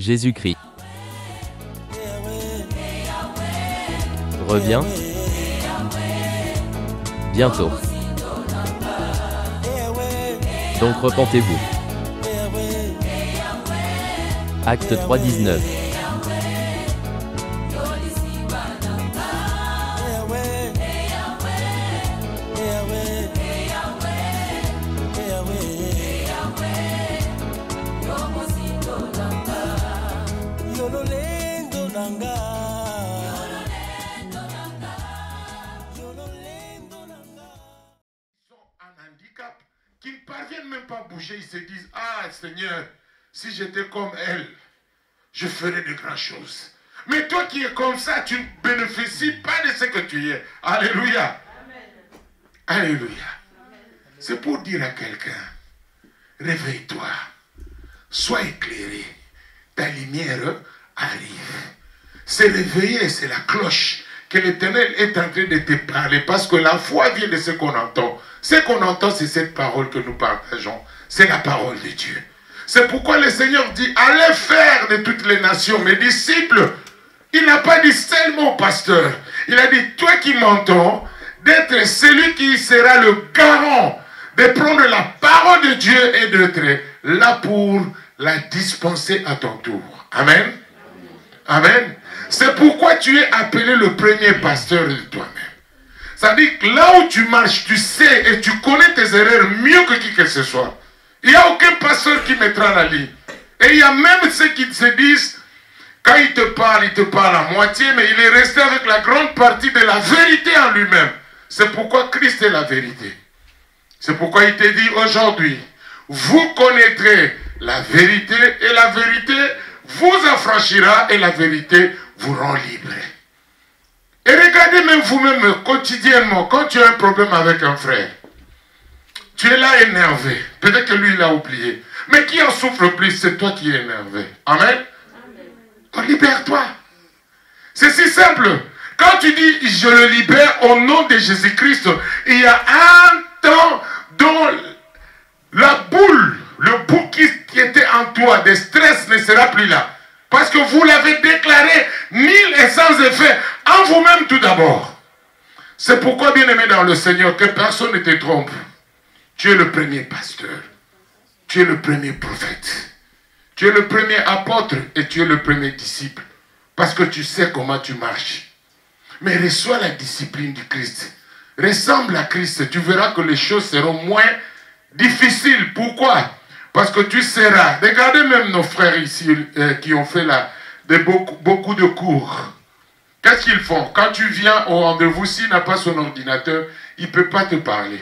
Jésus-Christ revient bientôt. Donc repentez-vous. Acte 3:19. Qui ne parviennent même pas à bouger, ils se disent, ah Seigneur, si j'étais comme elle, je ferais de grandes choses. Mais toi qui es comme ça, tu ne bénéficies pas de ce que tu es. Alléluia. Amen. Alléluia. C'est pour dire à quelqu'un, réveille-toi, sois éclairé, ta lumière arrive. Se réveiller, c'est la cloche que l'Éternel est en train de te parler, parce que la foi vient de ce qu'on entend. Ce qu'on entend, c'est cette parole que nous partageons. C'est la parole de Dieu. C'est pourquoi le Seigneur dit, allez faire de toutes les nations mes disciples. Il n'a pas dit seulement pasteur. Il a dit, toi qui m'entends, d'être celui qui sera le garant, de prendre la parole de Dieu et d'être là pour la dispenser à ton tour. Amen. Amen. C'est pourquoi tu es appelé le premier pasteur de toi-même. Ça dit que là où tu marches, tu sais et tu connais tes erreurs mieux que qui que ce soit. Il n'y a aucun pasteur qui mettra la ligne. Et il y a même ceux qui se disent, quand il te parle à moitié, mais il est resté avec la grande partie de la vérité en lui-même. C'est pourquoi Christ est la vérité. C'est pourquoi il te dit aujourd'hui, vous connaîtrez la vérité et la vérité vous affranchira et la vérité vous rend libre. Et regardez même vous-même quotidiennement, quand tu as un problème avec un frère, tu es là énervé. Peut-être que lui, il a oublié. Mais qui en souffre plus, c'est toi qui es énervé. Amen. Amen. Libère-toi. C'est si simple. Quand tu dis, je le libère au nom de Jésus-Christ, il y a un temps dont la boule, le bouc qui était en toi, de stress ne sera plus là. Parce que vous l'avez déclaré nul et sans effet en vous-même tout d'abord. C'est pourquoi, bien aimé dans le Seigneur, que personne ne te trompe. Tu es le premier pasteur. Tu es le premier prophète. Tu es le premier apôtre et tu es le premier disciple. Parce que tu sais comment tu marches. Mais reçois la discipline du Christ. Ressemble à Christ. Tu verras que les choses seront moins difficiles. Pourquoi? Parce que tu seras... Regardez même nos frères ici qui ont fait beaucoup de cours. Qu'est-ce qu'ils font? Quand tu viens au rendez-vous, s'il n'a pas son ordinateur, il ne peut pas te parler.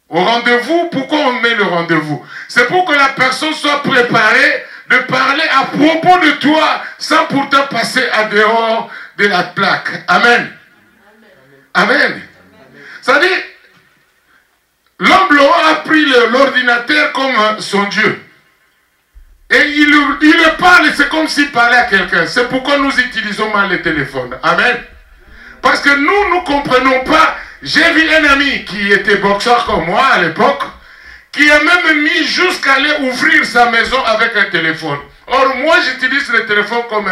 Au rendez-vous, pourquoi on met le rendez-vous? C'est pour que la personne soit préparée de parler à propos de toi sans pourtant passer à dehors de la plaque. Amen. Amen. Ça dit, l'homme blanc a pris l'ordinateur comme son Dieu. Et il le parle, c'est comme s'il parlait à quelqu'un. C'est pourquoi nous utilisons mal les téléphones. Amen. Parce que nous ne comprenons pas. J'ai vu un ami qui était boxeur comme moi à l'époque, qui a même mis jusqu'à aller ouvrir sa maison avec un téléphone. Or, moi, j'utilise le téléphone comme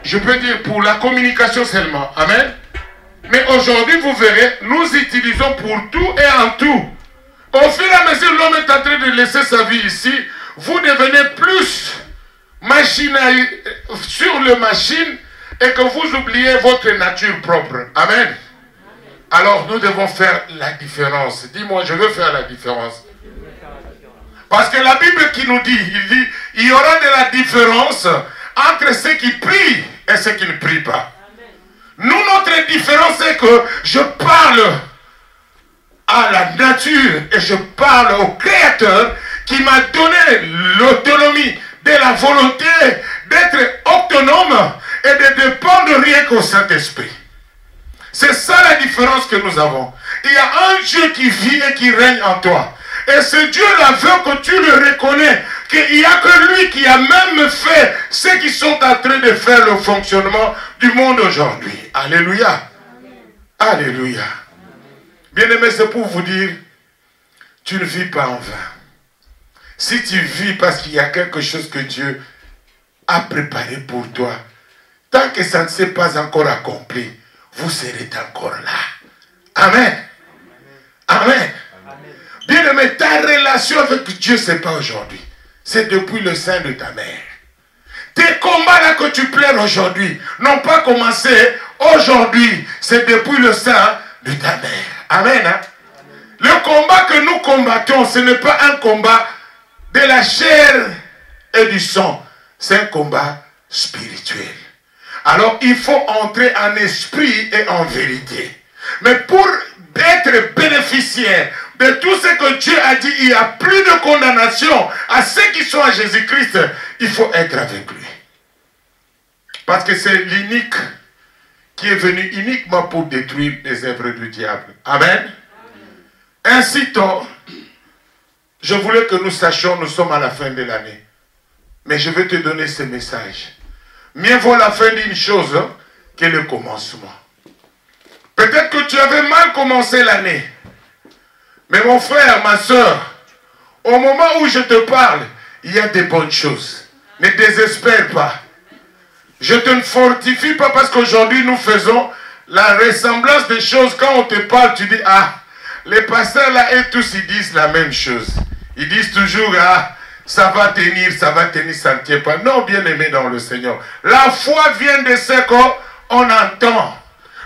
je peux dire, pour la communication seulement. Amen. Mais aujourd'hui, vous verrez, nous utilisons pour tout et en tout. Au fur et à mesure, l'homme est en train de laisser sa vie ici. Vous devenez plus sur le machine et que vous oubliez votre nature propre. Amen. Alors, nous devons faire la différence. Dis-moi, je veux faire la différence. Parce que la Bible qui nous dit, il y aura de la différence entre ceux qui prient et ceux qui ne prient pas. Nous, notre différence, c'est que je parle à la nature et je parle au Créateur qui m'a donné l'autonomie de la volonté d'être autonome et de dépendre rien qu'au Saint-Esprit. C'est ça la différence que nous avons. Il y a un Dieu qui vit et qui règne en toi. Et ce Dieu-là veut que tu le reconnais, qu'il n'y a que lui qui a même fait ce qui sont en train de faire le fonctionnement du monde aujourd'hui. Alléluia. Alléluia. Bien-aimé, c'est pour vous dire, tu ne vis pas en vain. Si tu vis parce qu'il y a quelque chose que Dieu a préparé pour toi, tant que ça ne s'est pas encore accompli, vous serez encore là. Amen. Amen. Bien-aimé, ta relation avec Dieu, ce n'est pas aujourd'hui. C'est depuis le sein de ta mère. Tes combats là que tu pleures aujourd'hui n'ont pas commencé aujourd'hui. C'est depuis le sein de ta mère. Amen. Hein? Le combat que nous combattons, ce n'est pas un combat de la chair et du sang. C'est un combat spirituel. Alors il faut entrer en esprit et en vérité. Mais pour être bénéficiaire de tout ce que Dieu a dit, il n'y a plus de condamnation à ceux qui sont à Jésus-Christ. Il faut être avec lui. Parce que c'est l'unique qui est venu uniquement pour détruire les œuvres du diable. Amen. Ainsi donc, je voulais que nous sachions, nous sommes à la fin de l'année. Mais je vais te donner ce message. Mieux vaut la fin d'une chose que le commencement. Peut-être que tu avais mal commencé l'année. Mais mon frère, ma soeur, au moment où je te parle, il y a des bonnes choses. Ne désespère pas. Je te ne fortifie pas parce qu'aujourd'hui nous faisons la ressemblance des choses. Quand on te parle, tu dis, ah, les pasteurs là et tous ils disent la même chose. Ils disent toujours, ah, ça va tenir, ça ne tient pas. Non, bien aimé dans le Seigneur. La foi vient de ce qu'on entend.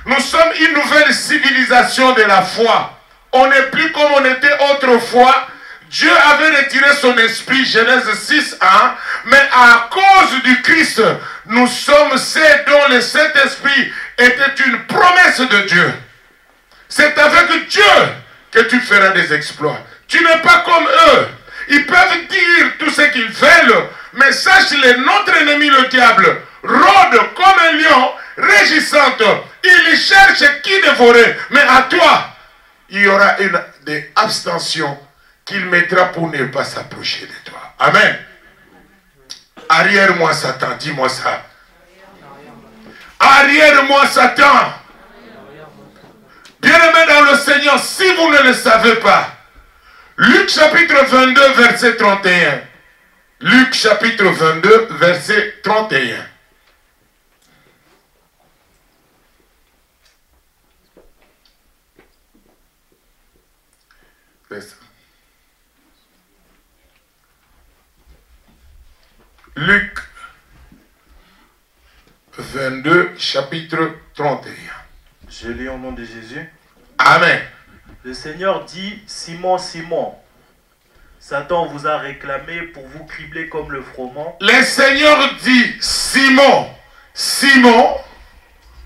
Nous sommes une nouvelle civilisation de la foi. On n'est plus comme on était autrefois. Dieu avait retiré son esprit, Genèse 6, 1, mais à cause du Christ, nous sommes ceux dont le Saint-Esprit était une promesse de Dieu. C'est avec Dieu que tu feras des exploits. Tu n'es pas comme eux. Ils peuvent dire tout ce qu'ils veulent, mais sache-le, notre ennemi le diable rôde comme un lion, régissante. Il cherche qui dévorer, mais à toi, il y aura des abstentions qu'il mettra pour ne pas s'approcher de toi. Amen. Arrière-moi Satan, dis-moi ça. Arrière-moi Satan. Bien-aimés dans le Seigneur, si vous ne le savez pas, Luc chapitre 22, verset 31. Luc chapitre 22, verset 31. Luc 22, chapitre 31. Je lis au nom de Jésus. Amen. Le Seigneur dit, Simon, Simon, Satan vous a réclamé pour vous cribler comme le froment. Le Seigneur dit, Simon, Simon,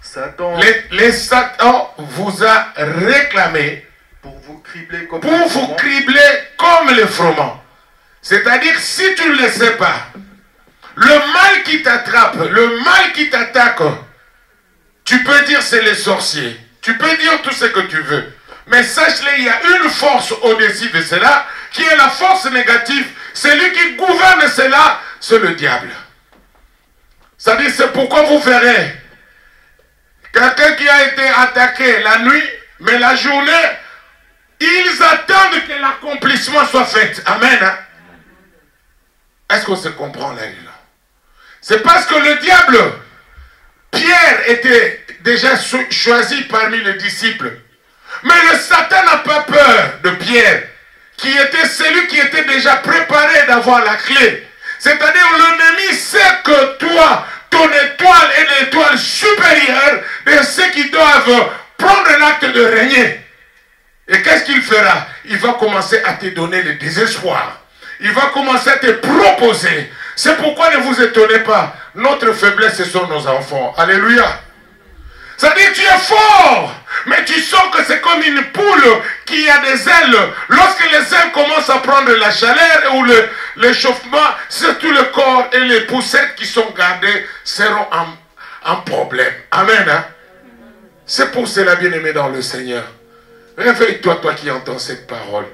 Satan, Satan vous a réclamé pour vous cribler comme pour vous cribler comme le froment. C'est-à-dire, si tu ne le sais pas, le mal qui t'attrape, le mal qui t'attaque, tu peux dire c'est les sorciers. Tu peux dire tout ce que tu veux. Mais sache-le, il y a une force au-dessus de cela, qui est la force négative. Celui qui gouverne cela, c'est le diable. C'est-à-dire, c'est pourquoi vous verrez quelqu'un qui a été attaqué la nuit, mais la journée, ils attendent que l'accomplissement soit fait. Amen. Hein? Est-ce qu'on se comprend là? C'est parce que le diable, Pierre était déjà choisi parmi les disciples. Mais le Satan n'a pas peur de Pierre, qui était celui qui était déjà préparé d'avoir la clé. C'est-à-dire l'ennemi sait que toi, ton étoile est l'étoile supérieure de ceux qui doivent prendre l'acte de régner. Et qu'est-ce qu'il fera? Il va commencer à te donner le désespoir. Il va commencer à te proposer. C'est pourquoi ne vous étonnez pas. Notre faiblesse, ce sont nos enfants. Alléluia. C'est-à-dire tu es fort, mais tu sens que c'est comme une poule qui a des ailes. Lorsque les ailes commencent à prendre la chaleur ou l'échauffement, c'est tout le corps et les poussettes qui sont gardées seront en problème. Amen. Hein? C'est pour cela, bien-aimé dans le Seigneur. Réveille-toi, toi qui entends cette parole.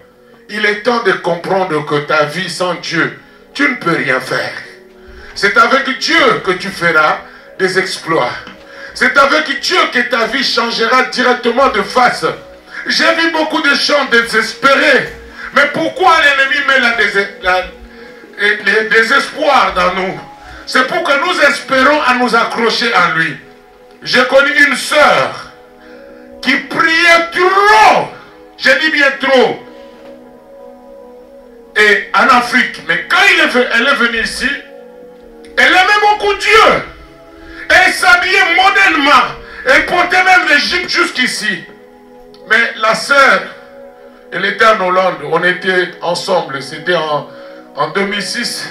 Il est temps de comprendre que ta vie sans Dieu, tu ne peux rien faire. C'est avec Dieu que tu feras des exploits. C'est avec Dieu que ta vie changera directement de face. J'ai vu beaucoup de gens désespérés. Mais pourquoi l'ennemi met des espoirs dans nous. C'est pour que nous espérons à nous accrocher à lui. J'ai connu une sœur qui priait trop. Je dis bien trop. Et en Afrique. Mais quand elle est venue ici, elle aimait beaucoup Dieu. Elle s'habillait modernement. Elle portait même l'Égypte jusqu'ici. Mais la sœur, elle était en Hollande. On était ensemble. C'était en 2006.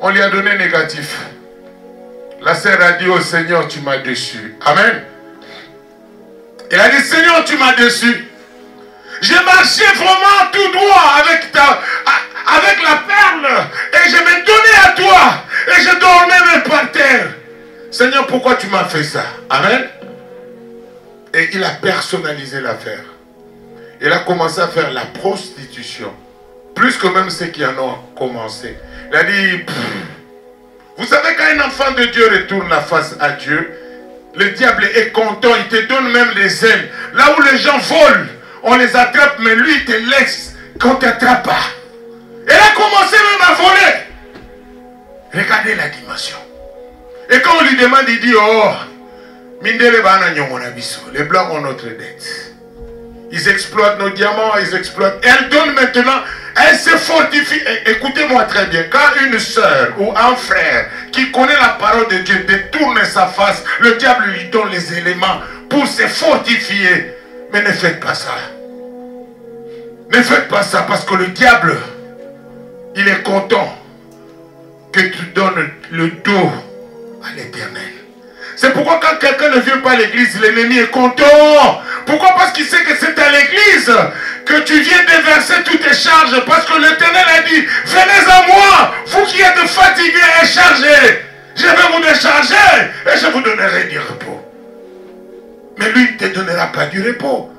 On lui a donné négatif. La sœur a dit au Seigneur, tu m'as déçu. Amen. Elle a dit, Seigneur, tu m'as déçu. J'ai marché vraiment tout droit avec la perle. Et je me donnais à toi. Et je dormais même par terre. Seigneur, pourquoi tu m'as fait ça? Amen. Et il a personnalisé l'affaire. Il a commencé à faire la prostitution. Plus que même ceux qui en ont commencé. Il a dit, vous savez quand un enfant de Dieu retourne la face à Dieu, le diable est content, il te donne même les ailes. Là où les gens volent, on les attrape, mais lui il te laisse qu'on ne t'attrape pas. Elle a commencé même à voler. Regardez la dimension. Et quand on lui demande, il dit, oh, les blancs ont notre dette. Ils exploitent nos diamants, ils exploitent. Elle donne maintenant, elle se fortifie. Écoutez-moi très bien, quand une sœur ou un frère qui connaît la parole de Dieu détourne sa face, le diable lui donne les éléments pour se fortifier. Mais ne faites pas ça. Ne faites pas ça parce que le diable, il est content que tu donnes le dos à l'Éternel. C'est pourquoi quand quelqu'un ne vient pas à l'église, l'ennemi est content. Pourquoi? Parce qu'il sait que c'est à l'église que tu viens déverser toutes tes charges. Parce que l'Éternel a dit, venez à moi, vous qui êtes fatigués et chargés. Je vais vous décharger et je vous donnerai du repos. Mais lui ne te donnera pas du repos.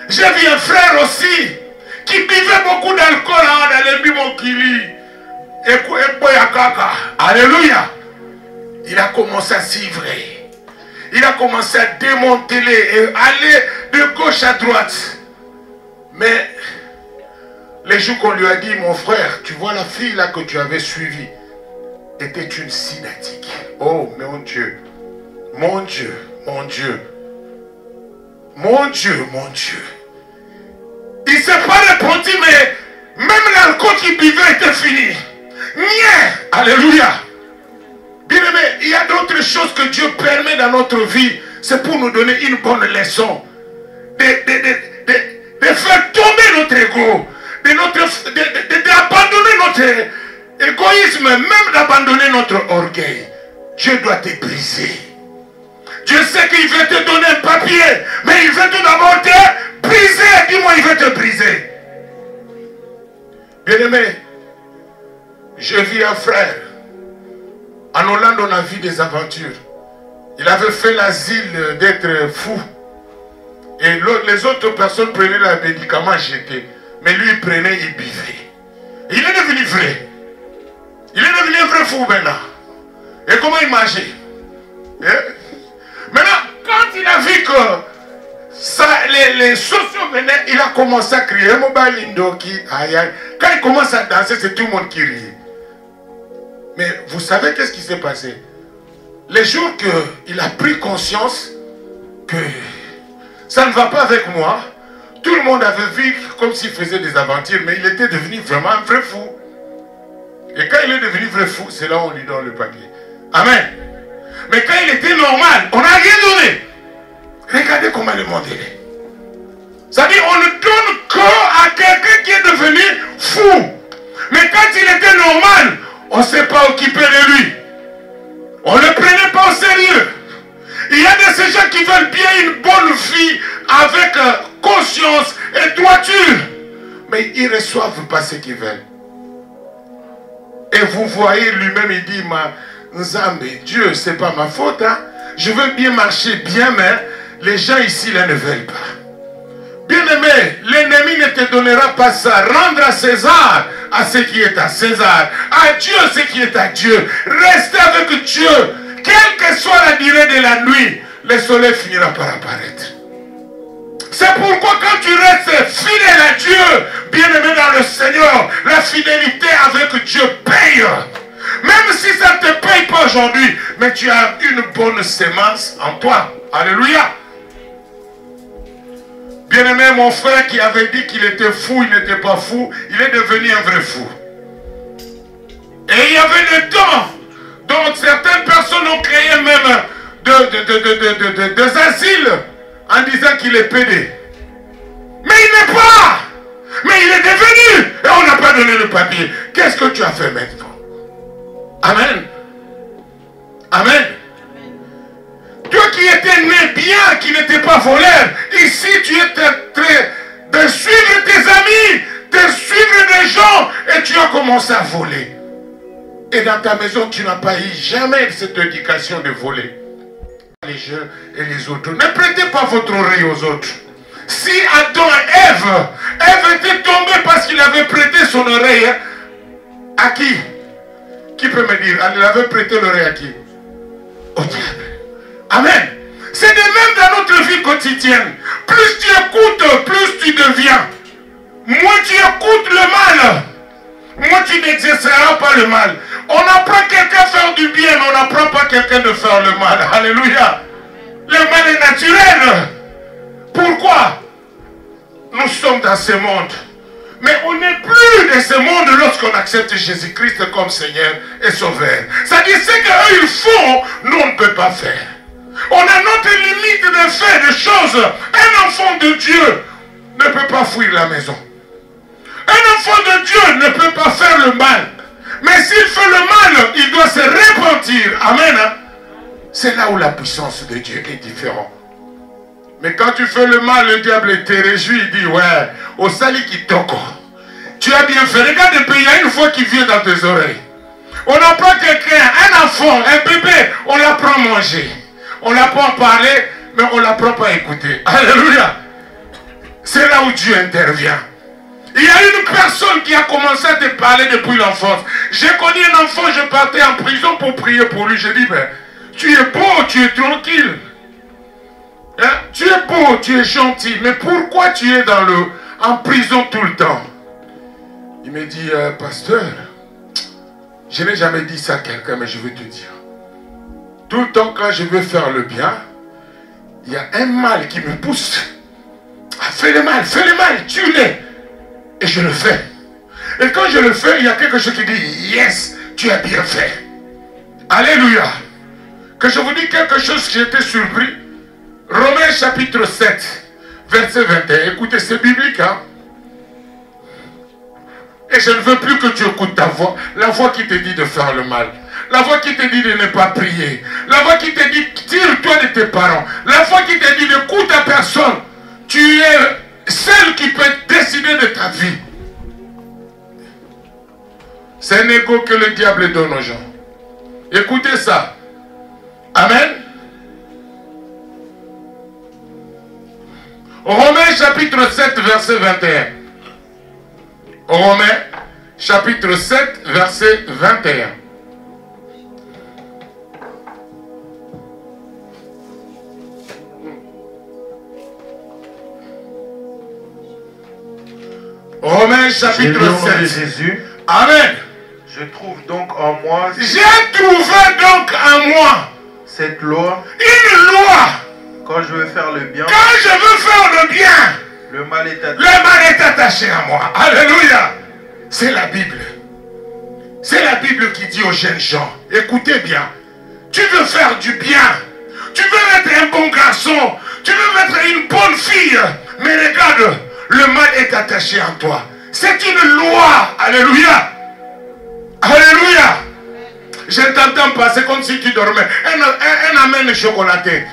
J'ai vu un frère aussi qui buvait beaucoup d'alcool dans les bimokili. Alléluia. Il a commencé à s'ivrer. Il a commencé à démanteler et aller de gauche à droite. Mais les jours qu'on lui a dit, mon frère, tu vois la fille là que tu avais suivie, était une sinatique. Oh mon Dieu, mon Dieu, mon Dieu, mon Dieu, mon Dieu. Il ne s'est pas repenti, mais même l'alcool qu'il buvait était fini. Rien. Alléluia. Bien aimé, il y a d'autres choses que Dieu permet dans notre vie. C'est pour nous donner une bonne leçon. De faire tomber notre ego. D'abandonner notre égoïsme. Même d'abandonner notre orgueil. Dieu doit te briser. Dieu sait qu'il veut te donner un papier. Mais il veut tout d'abord te briser. Dis-moi, il veut te briser. Bien aimé, je vis un frère. En Hollande, on a vu des aventures. Il avait fait l'asile d'être fou. Et les autres personnes prenaient les médicaments jetés. Mais lui, il prenait, il buvait. Il est devenu vrai. Il est devenu un vrai fou maintenant. Et comment il mangeait? Maintenant, quand il a vu que ça, les sociaux venaient, il a commencé à crier. Quand il commence à danser, c'est tout le monde qui rit. Mais vous savez qu'est-ce qui s'est passé? Les jours qu'il a pris conscience que ça ne va pas avec moi, tout le monde avait vu comme s'il faisait des aventures, mais il était devenu vraiment un vrai fou. Et quand il est devenu vrai fou, c'est là où on lui donne le papier. Amen. Mais quand il était normal, on n'a rien donné. Regardez comment le monde est. C'est-à-dire, on ne donne qu'à quelqu'un qui est devenu fou. Mais quand il était normal, on ne s'est pas occupé de lui. On ne le prenait pas au sérieux. Il y a de ces gens qui veulent bien une bonne vie avec conscience et droiture. Mais ils ne reçoivent pas ce qu'ils veulent. Et vous voyez lui-même, il dit, Nzambe, Dieu, c'est pas ma faute. Hein? Je veux bien marcher bien, mais les gens ici là ne veulent pas. Bien-aimé, l'ennemi ne te donnera pas ça. Rendre à César à ce qui est à César. À Dieu ce qui est à Dieu. Restez avec Dieu. Quelle que soit la durée de la nuit, le soleil finira par apparaître. C'est pourquoi quand tu restes fidèle à Dieu, bien-aimé dans le Seigneur, la fidélité avec Dieu paye. aujourd'hui, mais tu as une bonne sémence en toi. Alléluia. Bien-aimé, mon frère qui avait dit qu'il était fou, il n'était pas fou, il est devenu un vrai fou. Et il y avait des temps dont certaines personnes ont créé même des asiles en disant qu'il est pédé. Mais il n'est pas. Mais il est devenu. Et on n'a pas donné le papier. Qu'est-ce que tu as fait maintenant? Amen. Amen. Toi qui étais né bien, qui n'étais pas voleur, ici tu es en train de suivre tes amis, de suivre des gens, et tu as commencé à voler. Et dans ta maison, tu n'as pas eu jamais cette éducation de voler. Les jeux et les autres. Ne prêtez pas votre oreille aux autres. Si Adam et Ève étaient tombés parce qu'il avait prêté son oreille, à qui? Qui peut me dire? Elle avait prêté l'oreille à qui? Au diable. Amen. C'est de même dans notre vie quotidienne. Plus tu écoutes, plus tu deviens. Moins tu écoutes le mal, moins tu n'exerceras pas le mal. On apprend quelqu'un à faire du bien, mais on n'apprend pas quelqu'un de faire le mal. Alléluia. Le mal est naturel. Pourquoi? Nous sommes dans ce monde. Mais on n'est plus de ce monde lorsqu'on accepte Jésus-Christ comme Seigneur et Sauveur. C'est-à-dire ce qu'eux ils font, nous on ne peut pas faire. On a notre limite de faire des choses. Un enfant de Dieu ne peut pas fuir la maison. Un enfant de Dieu ne peut pas faire le mal. Mais s'il fait le mal, il doit se repentir. Amen. C'est là où la puissance de Dieu est différente. Mais quand tu fais le mal, le diable te réjouit. Il dit, ouais, au sali qui toque. Tu as bien fait. Regarde un peu, il y a une fois qui vient dans tes oreilles. On apprend quelqu'un, un enfant, un bébé, on l'apprend à manger. On l'apprend à parler, mais on ne l'apprend pas à écouter. Alléluia. C'est là où Dieu intervient. Il y a une personne qui a commencé à te parler depuis l'enfance. J'ai connu un enfant, je partais en prison pour prier pour lui. Je dis, ben, tu es beau, tu es tranquille. Hein? Tu es beau, tu es gentil. Mais pourquoi tu es en prison tout le temps? Il me dit, pasteur, je n'ai jamais dit ça à quelqu'un, mais je veux te dire. Tout le temps quand je veux faire le bien, il y a un mal qui me pousse. Ah, fais le mal, tue-les. Et je le fais. Et quand je le fais, il y a quelque chose qui dit, yes, tu as bien fait. Alléluia. Que je vous dis quelque chose qui était surpris. Romains chapitre 7, verset 21. Écoutez, c'est biblique, hein. Et je ne veux plus que tu écoutes ta voix. La voix qui te dit de faire le mal. La voix qui te dit de ne pas prier. La voix qui te dit, tire-toi de tes parents. La voix qui te dit, n'écoute à personne. Tu es celle qui peut décider de ta vie. C'est un ego que le diable donne aux gens. Écoutez ça. Amen. Romains chapitre 7, verset 21. Romains chapitre 7, verset 21. Romains chapitre 7. Jésus. Amen. Je trouve donc en moi. J'ai trouvé donc en moi cette loi. Une loi. Quand je veux faire le bien. Quand je veux faire le bien. Le mal est attaché. Le mal est attaché à moi. Alléluia. C'est la Bible. C'est la Bible qui dit aux jeunes gens, écoutez bien. Tu veux faire du bien. Tu veux être un bon garçon. Tu veux être une bonne fille. Mais regarde. Le mal est attaché en toi. C'est une loi. Alléluia. Alléluia. Je t'entends pas. C'est comme si tu dormais. Un amen chocolaté.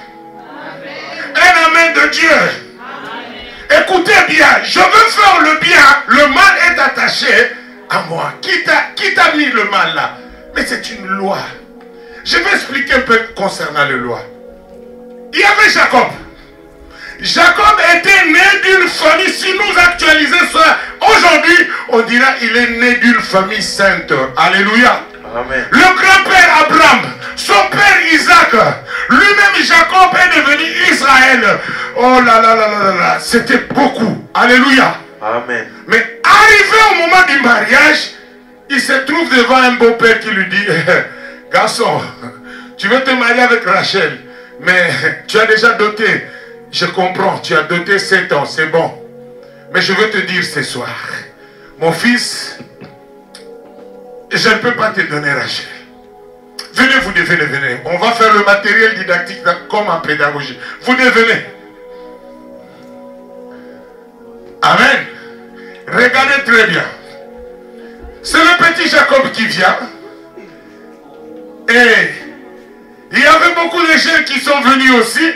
Un amen de Dieu. Amen. Écoutez bien. Je veux faire le bien. Le mal est attaché à moi. Qui t'a mis le mal là? Mais c'est une loi. Je vais expliquer un peu concernant la loi. Il y avait Jacob. Jacob était né d'une famille, si nous actualisons ça, aujourd'hui, on dira il est né d'une famille sainte. Alléluia. Amen. Le grand-père Abraham, son père Isaac, lui-même Jacob est devenu Israël. Oh là là là là là, c'était beaucoup. Alléluia. Amen. Mais arrivé au moment du mariage, il se trouve devant un beau-père qui lui dit, garçon, Tu veux te marier avec Rachel, mais tu as déjà doté. Je comprends, tu as doté 7 ans, c'est bon. Mais je veux te dire ce soir, mon fils, je ne peux pas te donner Rachel. Venez, vous devenez, venez. On va faire le matériel didactique comme en pédagogie. Vous devenez. Amen. Regardez très bien. C'est le petit Jacob qui vient. Et il y avait beaucoup de gens qui sont venus aussi,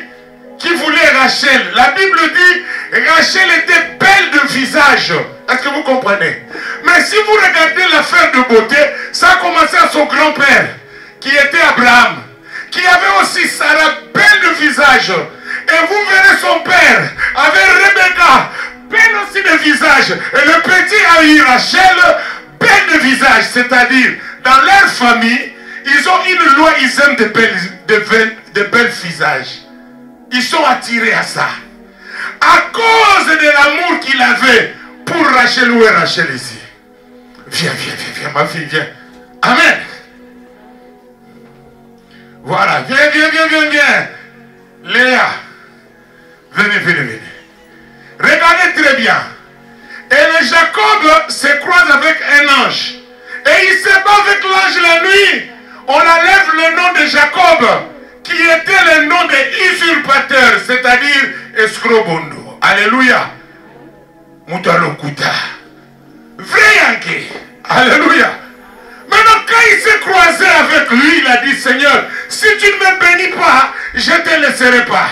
qui voulaient Rachel. La Bible dit, Rachel était belle de visage. Est-ce que vous comprenez? Mais si vous regardez l'affaire de beauté, ça a commencé à son grand-père, qui était Abraham, qui avait aussi Sarah, belle de visage. Et vous verrez son père, avec Rebecca, belle aussi de visage. Et le petit a eu Rachel, belle de visage. C'est-à-dire, dans leur famille, ils ont une loi, ils aiment de belles visages. Ils sont attirés à ça. À cause de l'amour qu'il avait pour Rachel. Où est Rachel ici? Viens, viens, viens, viens, ma fille, viens. Amen. Voilà, viens, viens, viens, viens, viens. Léa, venez, venez, venez. Regardez très bien. Et le Jacob se croise avec un ange. Et il se bat avec l'ange la nuit. On enlève le nom de Jacob, qui était le nom de usurpateur, c'est-à-dire escrobondo. Alléluia. Moutalokuta. Vrai. Alléluia. Maintenant, quand il s'est croisé avec lui, il a dit, Seigneur, si tu ne me bénis pas, je ne te laisserai pas.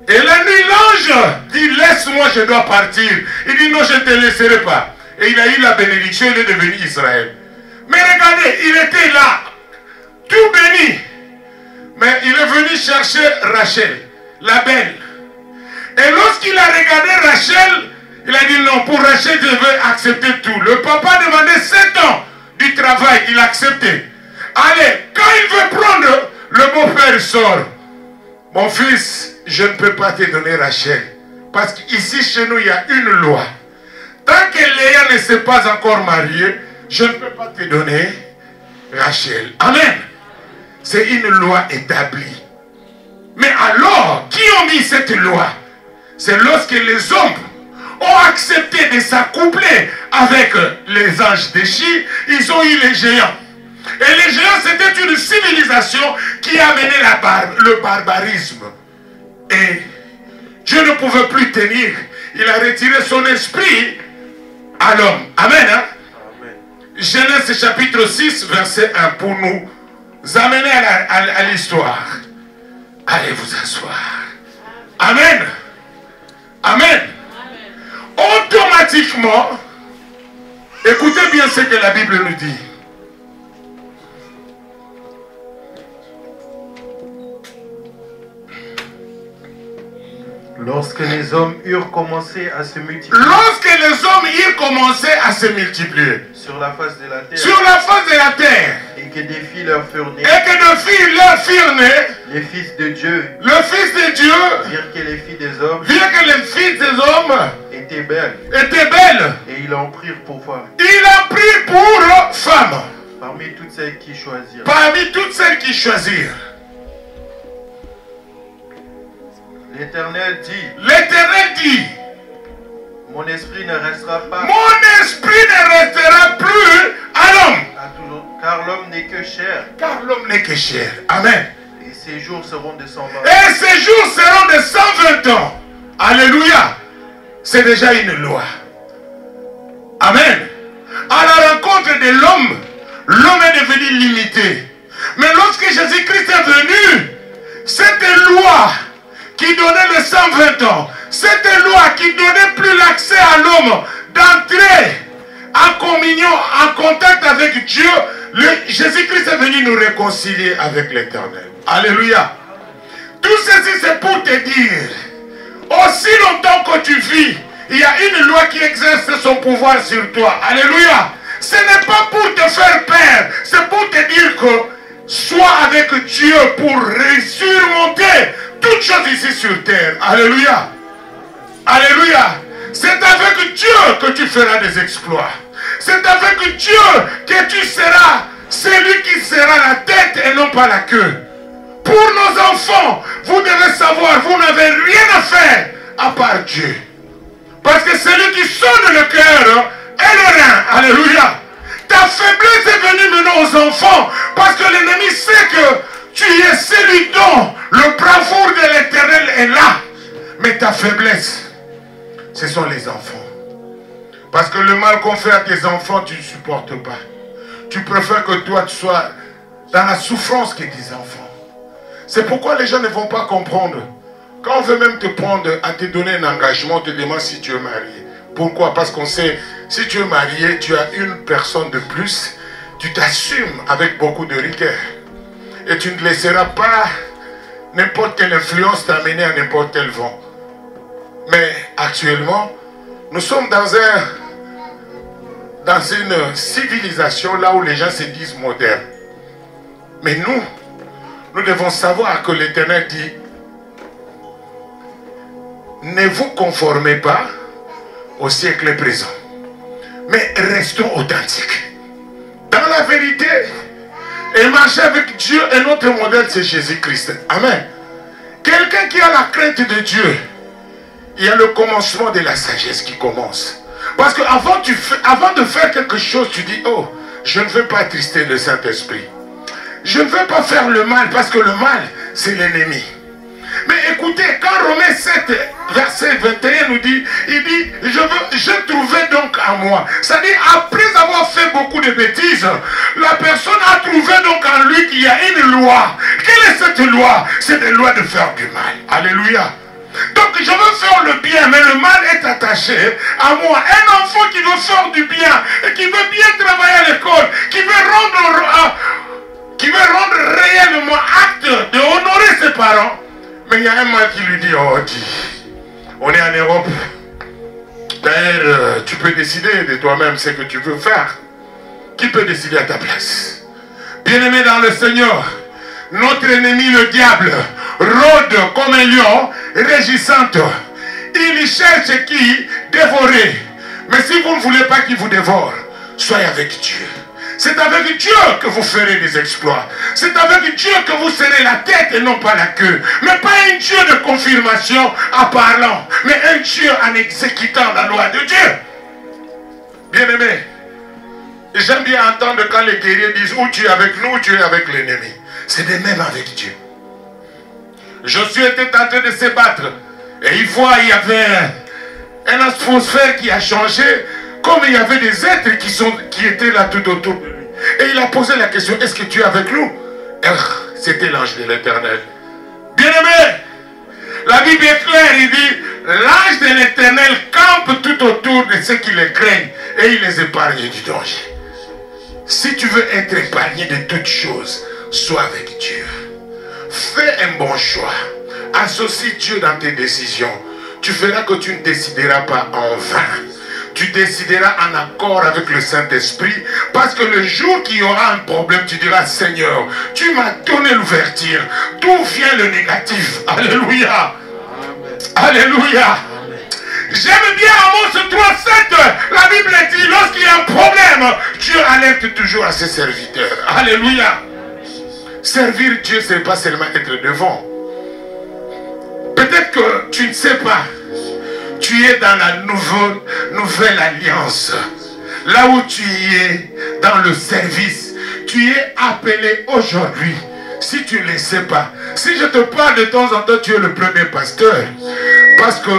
Et la nuit, l'ange dit, laisse-moi, je dois partir. Il dit, non, je ne te laisserai pas. Et il a eu la bénédiction, il est devenu Israël. Mais regardez, il était là, tout béni. Mais il est venu chercher Rachel, la belle. Et lorsqu'il a regardé Rachel, il a dit, non, pour Rachel, je veux accepter tout. Le papa demandait 7 ans du travail, il a accepté. Allez, quand il veut prendre, le beau-père sort. Mon fils, je ne peux pas te donner Rachel. Parce qu'ici, chez nous, il y a une loi. Tant que Léa ne s'est pas encore mariée, je ne peux pas te donner Rachel. Amen. C'est une loi établie. Mais alors, qui ont mis cette loi? C'est lorsque les hommes ont accepté de s'accoupler avec les anges déchis, ils ont eu les géants. Et les géants, c'était une civilisation qui a mené le barbarisme. Et Dieu ne pouvait plus tenir. Il a retiré son esprit à l'homme. Amen. Hein? Amen. Genèse chapitre 6, verset 1, pour nous amener à l'histoire. Allez vous asseoir. Amen. Amen. Automatiquement, écoutez bien ce que la Bible nous dit. Lorsque les hommes eurent commencé à se multiplier. Lorsque les hommes eurent commencé à se multiplier. Sur la face de la terre. Sur la face de la terre. Et que des filles leur furent nées. Et que des filles leur furent nées. Les fils de Dieu. Le Fils de Dieu. Virent que les filles des hommes. Virent que les filles des hommes. Étaient belles. Étaient belles. Et ils en prirent pour femme. Il a pris pour femme. Parmi toutes celles qui choisirent. Parmi toutes celles qui choisirent. L'Éternel dit. L'Éternel dit. Mon esprit ne restera pas. Mon esprit ne restera plus à l'homme. Car l'homme n'est que chair. Car l'homme n'est que chair. Amen. Et ses jours seront de 120 ans. Et ses jours seront de 120 ans. Alléluia. C'est déjà une loi. Amen. À la rencontre de l'homme, l'homme est devenu limité. Mais lorsque Jésus-Christ est venu, cette loi qui donnait les 120 ans, cette loi qui donnait plus l'accès à l'homme d'entrer en communion, en contact avec Dieu, Jésus-Christ est venu nous réconcilier avec l'Éternel. Alléluia. Tout ceci c'est pour te dire, aussi longtemps que tu vis, il y a une loi qui exerce son pouvoir sur toi. Alléluia. Ce n'est pas pour te faire peur, c'est pour te dire que sois avec Dieu pour surmonter toutes choses ici sur terre. Alléluia. Alléluia. C'est avec Dieu que tu feras des exploits. C'est avec Dieu que tu seras C'est lui qui sera la tête et non pas la queue. Pour nos enfants, vous devez savoir, vous n'avez rien à faire à part Dieu. Parce que c'est lui qui sonne le cœur et le rein. Alléluia. Ta faiblesse est venue maintenant aux enfants parce que l'ennemi sait que tu es celui dont le bravoure de l'Éternel est là. Mais ta faiblesse, ce sont les enfants. Parce que le mal qu'on fait à tes enfants, tu ne supportes pas. Tu préfères que toi, tu sois dans la souffrance que tes enfants. C'est pourquoi les gens ne vont pas comprendre. Quand on veut même te prendre à te donner un engagement, on te demande si tu es marié. Pourquoi? Parce qu'on sait, si tu es marié, tu as une personne de plus, tu t'assumes avec beaucoup de rigueur. Et tu ne laisseras pas n'importe quelle influence t'amener à n'importe quel vent. Mais actuellement, nous sommes dans une civilisation là où les gens se disent modernes. Mais nous devons savoir que l'Éternel dit, ne vous conformez pas au siècle présent, mais restons authentiques. Dans la vérité, et marcher avec Dieu, et notre modèle c'est Jésus-Christ. Amen. Quelqu'un qui a la crainte de Dieu, il y a le commencement de la sagesse qui commence. Parce qu'avant de faire quelque chose, tu dis, oh, je ne veux pas attrister le Saint-Esprit. Je ne veux pas faire le mal, parce que le mal, c'est l'ennemi. Mais écoutez, quand Romains 7, verset 21 nous dit, il dit, je trouvais donc à moi. C'est-à-dire, après avoir fait beaucoup de bêtises, la personne a trouvé donc en lui qu'il y a une loi. Quelle est cette loi? C'est la loi de faire du mal. Alléluia. Donc je veux faire le bien, mais le mal est attaché à moi. Un enfant qui veut faire du bien, et qui veut bien travailler à l'école, qui veut rendre réellement acte de honorer ses parents, mais il y a un mal qui lui dit, oh dis, on est en Europe, d'ailleurs tu peux décider de toi-même ce que tu veux faire. Qui peut décider à ta place? Bien-aimé dans le Seigneur, notre ennemi le diable rôde comme un lion régissante. Il cherche qui dévorer. Mais si vous ne voulez pas qu'il vous dévore, soyez avec Dieu. C'est avec Dieu que vous ferez des exploits. C'est avec Dieu que vous serez la tête et non pas la queue. Mais pas un Dieu de confirmation en parlant, mais un Dieu en exécutant la loi de Dieu. Bien-aimé, j'aime bien entendre quand les guerriers disent ou tu es avec nous ou tu es avec l'ennemi. C'est de même avec Dieu. Josué était en train de se battre. Et il voit, il y avait une atmosphère qui a changé. Comme il y avait des êtres qui étaient là tout autour de lui. Et il a posé la question, est-ce que tu es avec nous? C'était l'ange de l'Éternel. Bien-aimé, la Bible est claire, il dit, l'ange de l'Éternel campe tout autour de ceux qui les craignent et il les épargne du danger. Si tu veux être épargné de toutes choses, sois avec Dieu. Fais un bon choix. Associe Dieu dans tes décisions. Tu verras que tu ne décideras pas en vain. Tu décideras en accord avec le Saint-Esprit. Parce que le jour qu'il y aura un problème, tu diras, Seigneur, tu m'as donné l'ouverture. D'où vient le négatif? Alléluia. Amen. Alléluia. Amen. J'aime bien Amos 3:7. La Bible dit, lorsqu'il y a un problème, Dieu alerte toujours à ses serviteurs. Alléluia. Servir Dieu, ce n'est pas seulement être devant. Peut-être que tu ne sais pas. Tu es dans la nouvelle alliance. Là où tu es dans le service. Tu es appelé aujourd'hui. Si tu ne le sais pas. Si je te parle de temps en temps, tu es le premier pasteur. Parce que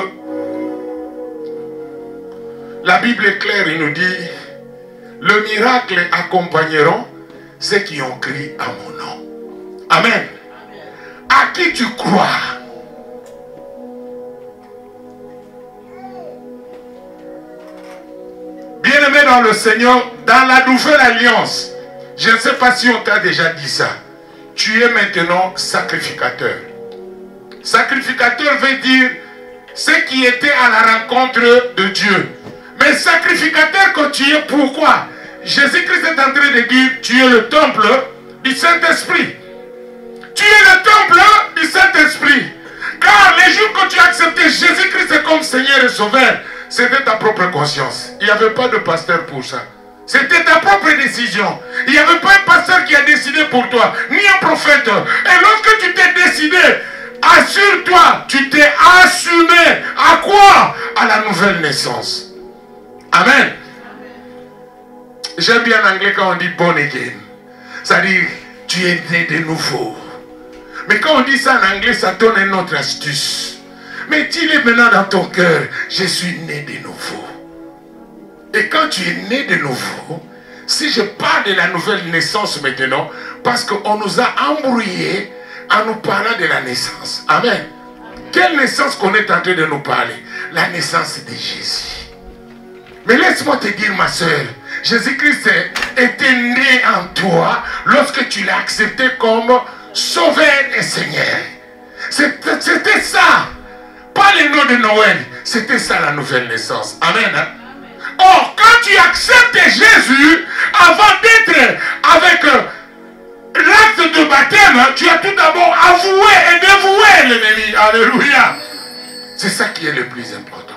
la Bible est claire, il nous dit, le miracle accompagneront ceux qui ont crié à mon nom. Amen. À qui tu crois? Bien-aimé dans le Seigneur, dans la nouvelle alliance, je ne sais pas si on t'a déjà dit ça, tu es maintenant sacrificateur. Sacrificateur veut dire ceux qui étaient à la rencontre de Dieu. Mais sacrificateur que tu es, pourquoi? Jésus-Christ est en train de dire, tu es le temple du Saint-Esprit. Tu es le temple du Saint-Esprit. Car les jours que tu as accepté Jésus-Christ comme Seigneur et Sauveur, c'était ta propre conscience. Il n'y avait pas de pasteur pour ça. C'était ta propre décision. Il n'y avait pas un pasteur qui a décidé pour toi, ni un prophète. Et lorsque tu t'es décidé, assure-toi, tu t'es assumé. À quoi? À la nouvelle naissance. Amen. J'aime bien en anglais quand on dit born again. C'est-à-dire, tu es né de nouveau. Mais quand on dit ça en anglais, ça donne une autre astuce. Mais dis-le maintenant dans ton cœur, je suis né de nouveau. Et quand tu es né de nouveau, si je parle de la nouvelle naissance maintenant, parce qu'on nous a embrouillés en nous parlant de la naissance. Amen. Quelle naissance qu'on est en train de nous parler? La naissance de Jésus. Mais laisse-moi te dire, ma soeur, Jésus-Christ était né en toi lorsque tu l'as accepté comme Sauveur et Seigneur. C'était ça. Pas le nom de Noël. C'était ça la nouvelle naissance. Amen. Hein? Or, quand tu acceptes Jésus, avant d'être avec l'acte de baptême, tu as tout d'abord avoué et dévoué l'ennemi. Alléluia. C'est ça qui est le plus important.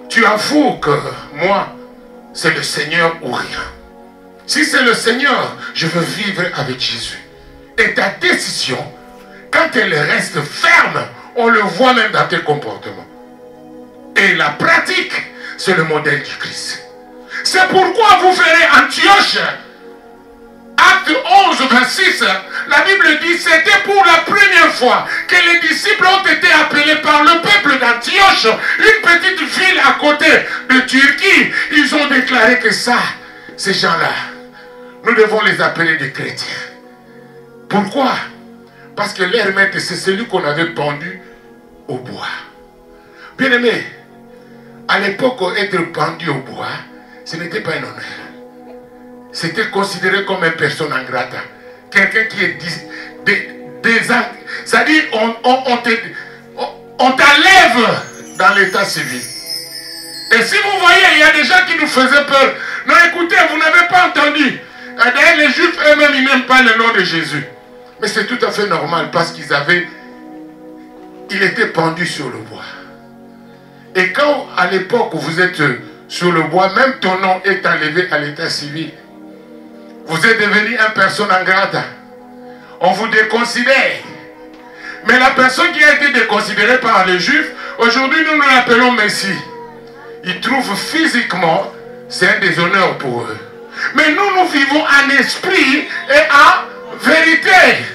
Tu avoues que moi, c'est le Seigneur ou rien. Si c'est le Seigneur, je veux vivre avec Jésus. Et ta décision, quand elle reste ferme, on le voit même dans tes comportements. Et la pratique, c'est le modèle du Christ. C'est pourquoi vous verrez Antioche, acte 11, 26, la Bible dit, c'était pour la première fois que les disciples ont été appelés par le peuple d'Antioche, une petite ville à côté de Turquie. Ils ont déclaré que ça, ces gens-là, nous devons les appeler des chrétiens. Pourquoi? Parce que leur maître, c'est celui qu'on avait pendu au bois. Bien aimé, à l'époque, être pendu au bois, ce n'était pas un honneur. C'était considéré comme une personne ingrate. Quelqu'un qui est c'est-à-dire, on t'enlève dans l'état civil. Et si vous voyez, il y a des gens qui nous faisaient peur. Non, écoutez, vous n'avez pas entendu. D'ailleurs, les Juifs eux-mêmes, ils n'aiment pas le nom de Jésus. Mais c'est tout à fait normal parce il était pendu sur le bois. Et quand à l'époque vous êtes sur le bois, même ton nom est enlevé à l'état civil. Vous êtes devenu une personne ingrate. On vous déconsidère. Mais la personne qui a été déconsidérée par les Juifs, aujourd'hui nous l'appelons Messie. Ils trouvent physiquement, c'est un déshonneur pour eux. Mais nous vivons en esprit et en vérité.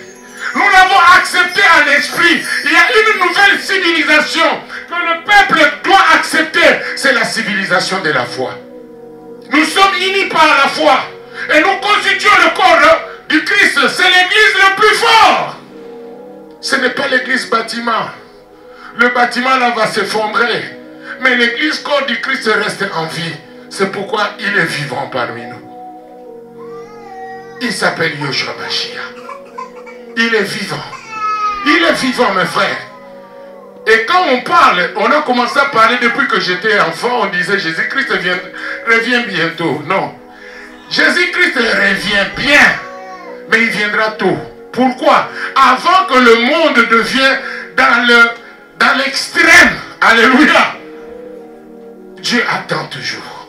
Nous l'avons accepté en esprit. Il y a une nouvelle civilisation que le peuple doit accepter. C'est la civilisation de la foi. Nous sommes unis par la foi. Et nous constituons le corps du Christ. C'est l'église le plus fort. Ce n'est pas l'église bâtiment. Le bâtiment là va s'effondrer. Mais l'église corps du Christ reste en vie. C'est pourquoi il est vivant parmi nous. Il s'appelle Yoshua Mashiach. Il est vivant. Il est vivant, mes frères. Et quand on parle, on a commencé à parler depuis que j'étais enfant, on disait Jésus-Christ revient bientôt. Non. Jésus-Christ revient bien, mais il viendra tôt. Pourquoi? Avant que le monde devienne dans l'extrême. Alléluia. Dieu attend toujours.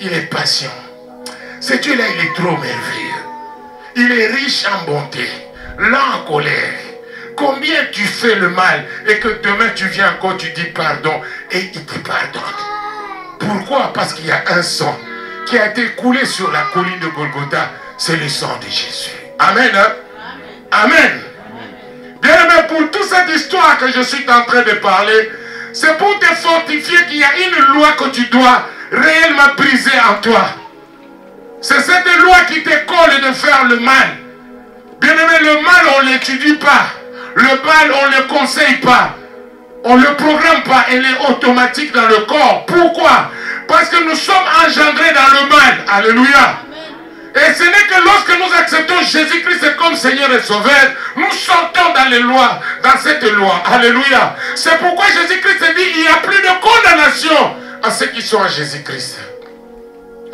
Il est patient. Ce Dieu-là, il est trop merveilleux. Il est riche en bonté, lent en colère. Combien tu fais le mal et que demain tu viens encore, tu dis pardon et il te pardonne. Pourquoi? Parce qu'il y a un sang qui a été coulé sur la colline de Golgotha. C'est le sang de Jésus. Amen. Hein? Amen. Bien aimé, pour toute cette histoire que je suis en train de parler, c'est pour te fortifier qu'il y a une loi que tu dois réellement briser en toi. C'est cette loi qui te colle de faire le mal. Bien aimé, le mal, on ne l'étudie pas. Le mal, on ne le conseille pas. On ne le programme pas. Elle est automatique dans le corps. Pourquoi? Parce que nous sommes engendrés dans le mal. Alléluia. Et ce n'est que lorsque nous acceptons Jésus-Christ comme Seigneur et Sauveur, nous sortons dans les lois, dans cette loi. Alléluia. C'est pourquoi Jésus-Christ dit il n'y a plus de condamnation à ceux qui sont en Jésus-Christ.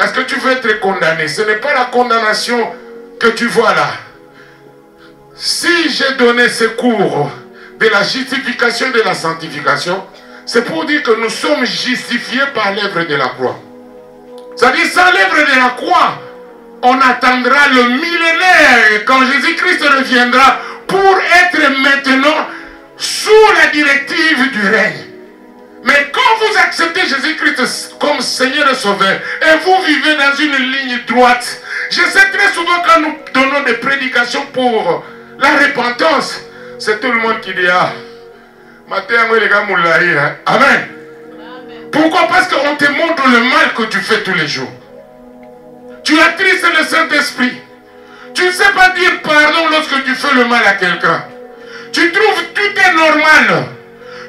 Est-ce que tu veux être condamné? Ce n'est pas la condamnation que tu vois là. Si j'ai donné ce cours de la justification et de la sanctification, c'est pour dire que nous sommes justifiés par l'œuvre de la croix. C'est-à-dire, sans l'œuvre de la croix, on attendra le millénaire quand Jésus-Christ reviendra pour être maintenant sous la directive du règne. Mais quand vous acceptez Jésus-Christ comme Seigneur et Sauveur et vous vivez dans une ligne droite, je sais très souvent quand nous donnons des prédications pour la repentance, c'est tout le monde qui dit ah, Amen. Pourquoi? Parce qu'on te montre le mal que tu fais tous les jours. Tu attristes le Saint-Esprit. Tu ne sais pas dire pardon lorsque tu fais le mal à quelqu'un. Tu trouves tout est normal.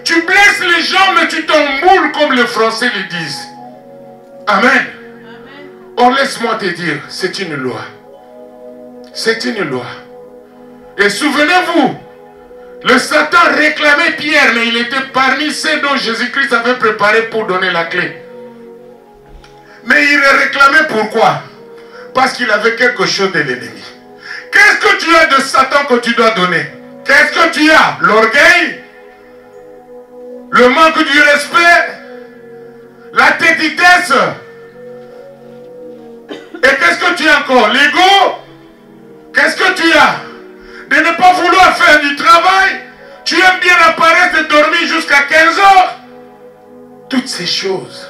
Tu blesses les gens, mais tu t'emboules comme les Français le disent. Amen. Or, laisse-moi te dire, c'est une loi. C'est une loi. Et souvenez-vous, le Satan réclamait Pierre, mais il était parmi ceux dont Jésus-Christ avait préparé pour donner la clé. Mais il le réclamait pourquoi? Parce qu'il avait quelque chose de l'ennemi. Qu'est-ce que tu as de Satan que tu dois donner? Qu'est-ce que tu as? L'orgueil? Le manque du respect? La tétitesse? Et qu'est-ce que tu as encore? L'ego? Qu'est-ce que tu as? De ne pas vouloir faire du travail? Tu aimes bien la paresse de dormir jusqu'à 15 heures? Toutes ces choses,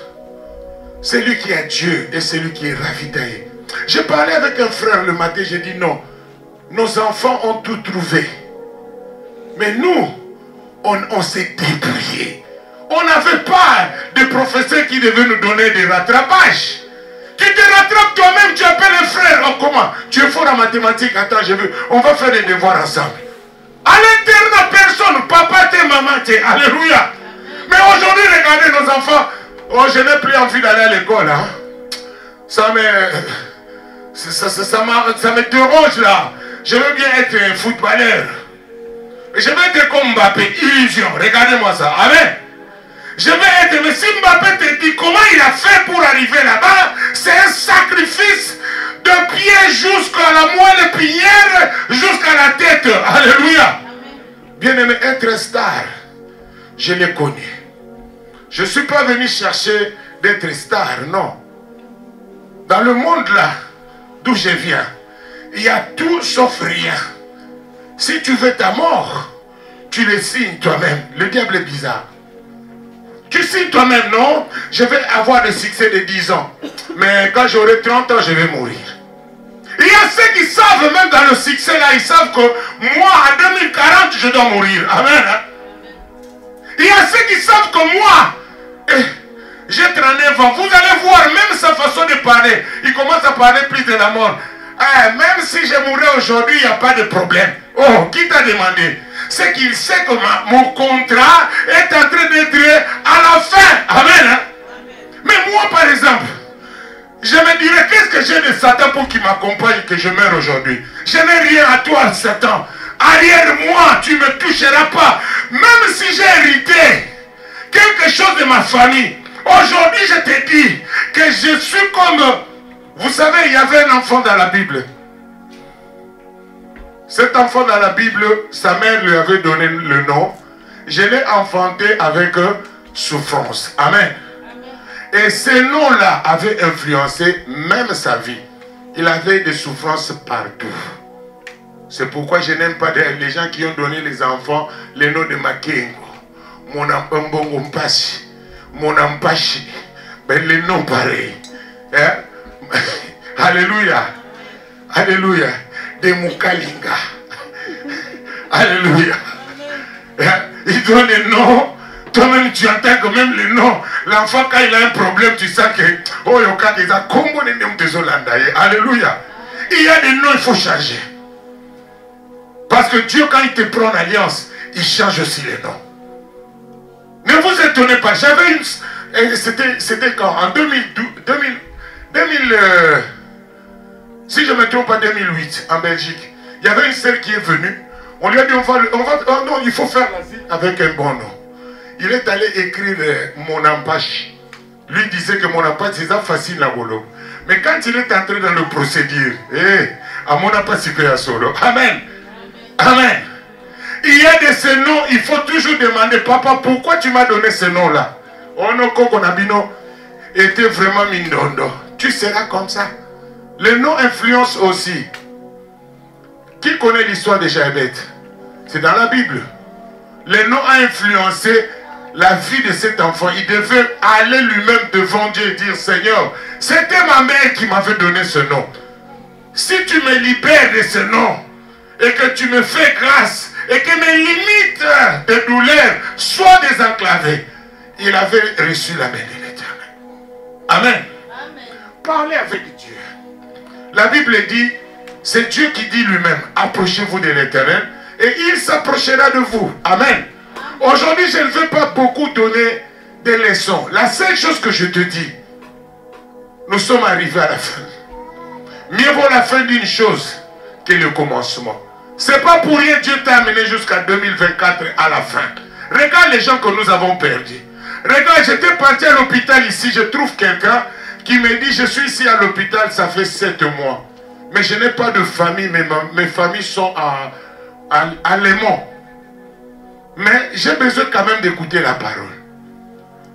c'est lui qui a Dieu et c'est lui qui est ravitaillé. J'ai parlé avec un frère le matin, j'ai dit non, nos enfants ont tout trouvé. Mais nous, on s'est débrouillé. On n'avait pas de professeurs qui devaient nous donner des rattrapages. Tu te rattrapes toi-même, tu appelles un frère. Oh, comment? Tu es fort en mathématiques, attends, je veux. On va faire des devoirs ensemble. À l'interne, personne, papa, t'es maman, t'es. Alléluia. Mais aujourd'hui, regardez nos enfants. Oh, je n'ai plus envie d'aller à l'école. Hein. Ça me dérange là. Je veux bien être un footballeur. Je veux être comme Mbappé. Illusion. Regardez-moi ça. Amen. Je vais être. Mais si Mbappé te dit comment il a fait pour arriver là-bas, c'est un sacrifice de pied jusqu'à la moelle pinière, jusqu'à la tête. Alléluia. Bien-aimé, être star, je l'ai connu. Je ne suis pas venu chercher d'être star, non. Dans le monde là, d'où je viens, il y a tout sauf rien. Si tu veux ta mort, tu le signes toi-même. Le diable est bizarre. Tu signes toi-même, non? Je vais avoir le succès de 10 ans. Mais quand j'aurai 30 ans, je vais mourir. Il y a ceux qui savent, même dans le succès là, ils savent que moi, en 2040, je dois mourir. Amen. Il y a ceux qui savent que moi, j'ai 39 ans. Vous allez voir, même sa façon de parler, il commence à parler plus de la mort. Même si je mourrais aujourd'hui, il n'y a pas de problème. Oh, qui t'a demandé? C'est qu'il sait que mon contrat est en train d'être à la fin. Amen. Mais moi, par exemple, je me dirais, qu'est-ce que j'ai de Satan pour qu'il m'accompagne que je meure aujourd'hui? Je n'ai rien à toi, Satan. Arrière moi, tu ne me toucheras pas. Même si j'ai hérité quelque chose de ma famille, aujourd'hui je te dis que je suis comme... Vous savez, il y avait un enfant dans la Bible. Cet enfant dans la Bible, sa mère lui avait donné le nom. Je l'ai enfanté avec souffrance. Amen. Et ces noms-là avaient influencé même sa vie. Il avait des souffrances partout. C'est pourquoi je n'aime pas les gens qui ont donné les enfants les noms de Makengo, mon Ambongo Mpachi, mon Ampachi. Ben, les noms pareils. Hein? Alléluia. Alléluia. De Mukalinga. Alléluia. Il donne les noms. Toi-même, tu entends que même les noms. L'enfant, quand il a un problème, tu sais que. Oh, il y a Congo de noms des Hollandais. Alléluia. Il y a des noms, il faut changer. Parce que Dieu, quand il te prend en alliance, il change aussi les noms. Ne vous étonnez pas. J'avais une. C'était quand? En 2012. Si je ne me trompe pas, 2008, en Belgique. Il y avait une sœur qui est venue. On lui a dit, oh non, il faut faire l'asile avec un bon nom. Il est allé écrire mon Ampache. Lui disait que mon Ampache, c'est ça facile à Wolo. Mais quand il est entré dans le procédure, à mon Ampache, c'est que solo. Amen. Amen. Il y a de ces noms, il faut toujours demander, papa, pourquoi tu m'as donné ce nom-là? Oh non, Koko Nabino était vraiment mindondo. tu seras comme ça. Les noms influencent aussi. Qui connaît l'histoire de Jaébet? C'est dans la Bible. Le nom a influencé la vie de cet enfant. Il devait aller lui-même devant Dieu et dire, Seigneur, c'était ma mère qui m'avait donné ce nom. Si tu me libères de ce nom et que tu me fais grâce et que mes limites de douleur soient désenclavées, il avait reçu la main de l'Éternel. Amen. Amen. Parlez avec Dieu. La Bible dit, c'est Dieu qui dit lui-même, approchez-vous de l'Éternel et il s'approchera de vous. Amen. Aujourd'hui, je ne veux pas beaucoup donner des leçons. La seule chose que je te dis, nous sommes arrivés à la fin. Mieux vaut la fin d'une chose que le commencement. C'est pas pour rien Dieu t'a amené jusqu'à 2024 à la fin. Regarde les gens que nous avons perdus. Regarde, j'étais parti à l'hôpital ici, je trouve quelqu'un qui me dit, je suis ici à l'hôpital, ça fait 7 mois. Mais je n'ai pas de famille, mes familles sont à Léman. Mais j'ai besoin quand même d'écouter la parole.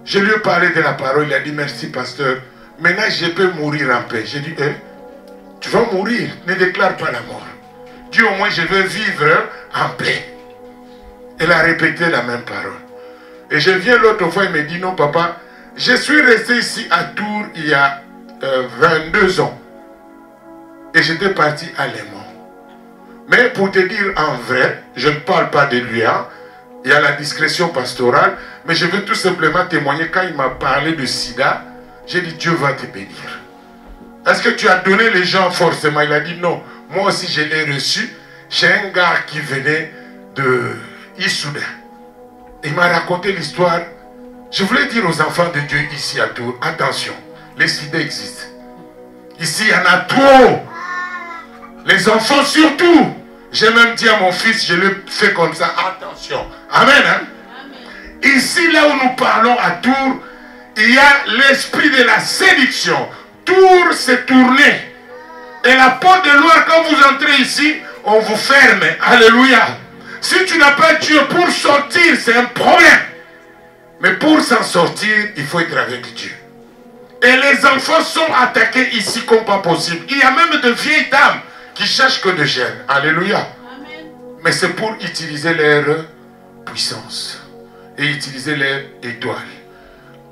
Je lui ai parlé de la parole, il a dit, merci pasteur. Maintenant, je peux mourir en paix. J'ai dit, tu vas mourir, ne déclare pas la mort. Dis au moins, je veux vivre en paix. Elle a répété la même parole. Et je viens l'autre fois, il me dit, non papa, je suis resté ici à Tours il y a 22 ans. Et j'étais parti à Léman. Mais pour te dire en vrai, je ne parle pas de lui, hein. Il y a la discrétion pastorale, mais je veux tout simplement témoigner. Quand il m'a parlé de sida, j'ai dit, Dieu va te bénir. Est-ce que tu as donné les gens forcément? Il a dit non. Moi aussi je l'ai reçu. J'ai un gars qui venait de Issoudun. Il m'a raconté l'histoire. Je voulais dire aux enfants de Dieu ici à Tours, attention, les sida existent. Ici il y en a trop. Les enfants surtout. J'ai même dit à mon fils, je le fais comme ça, attention. Amen, hein? Amen. Ici là où nous parlons à Tours, il y a l'esprit de la séduction. Tours s'est tourné. Et la porte de Loire, quand vous entrez ici, on vous ferme. Alléluia. Si tu n'as pas Dieu pour sortir, c'est un problème. Mais pour s'en sortir, il faut être avec Dieu. Et les enfants sont attaqués ici comme pas possible. Il y a même de vieilles dames qui cherchent que de gènes. Alléluia. Amen. Mais c'est pour utiliser leur puissance. Et utiliser leur étoile.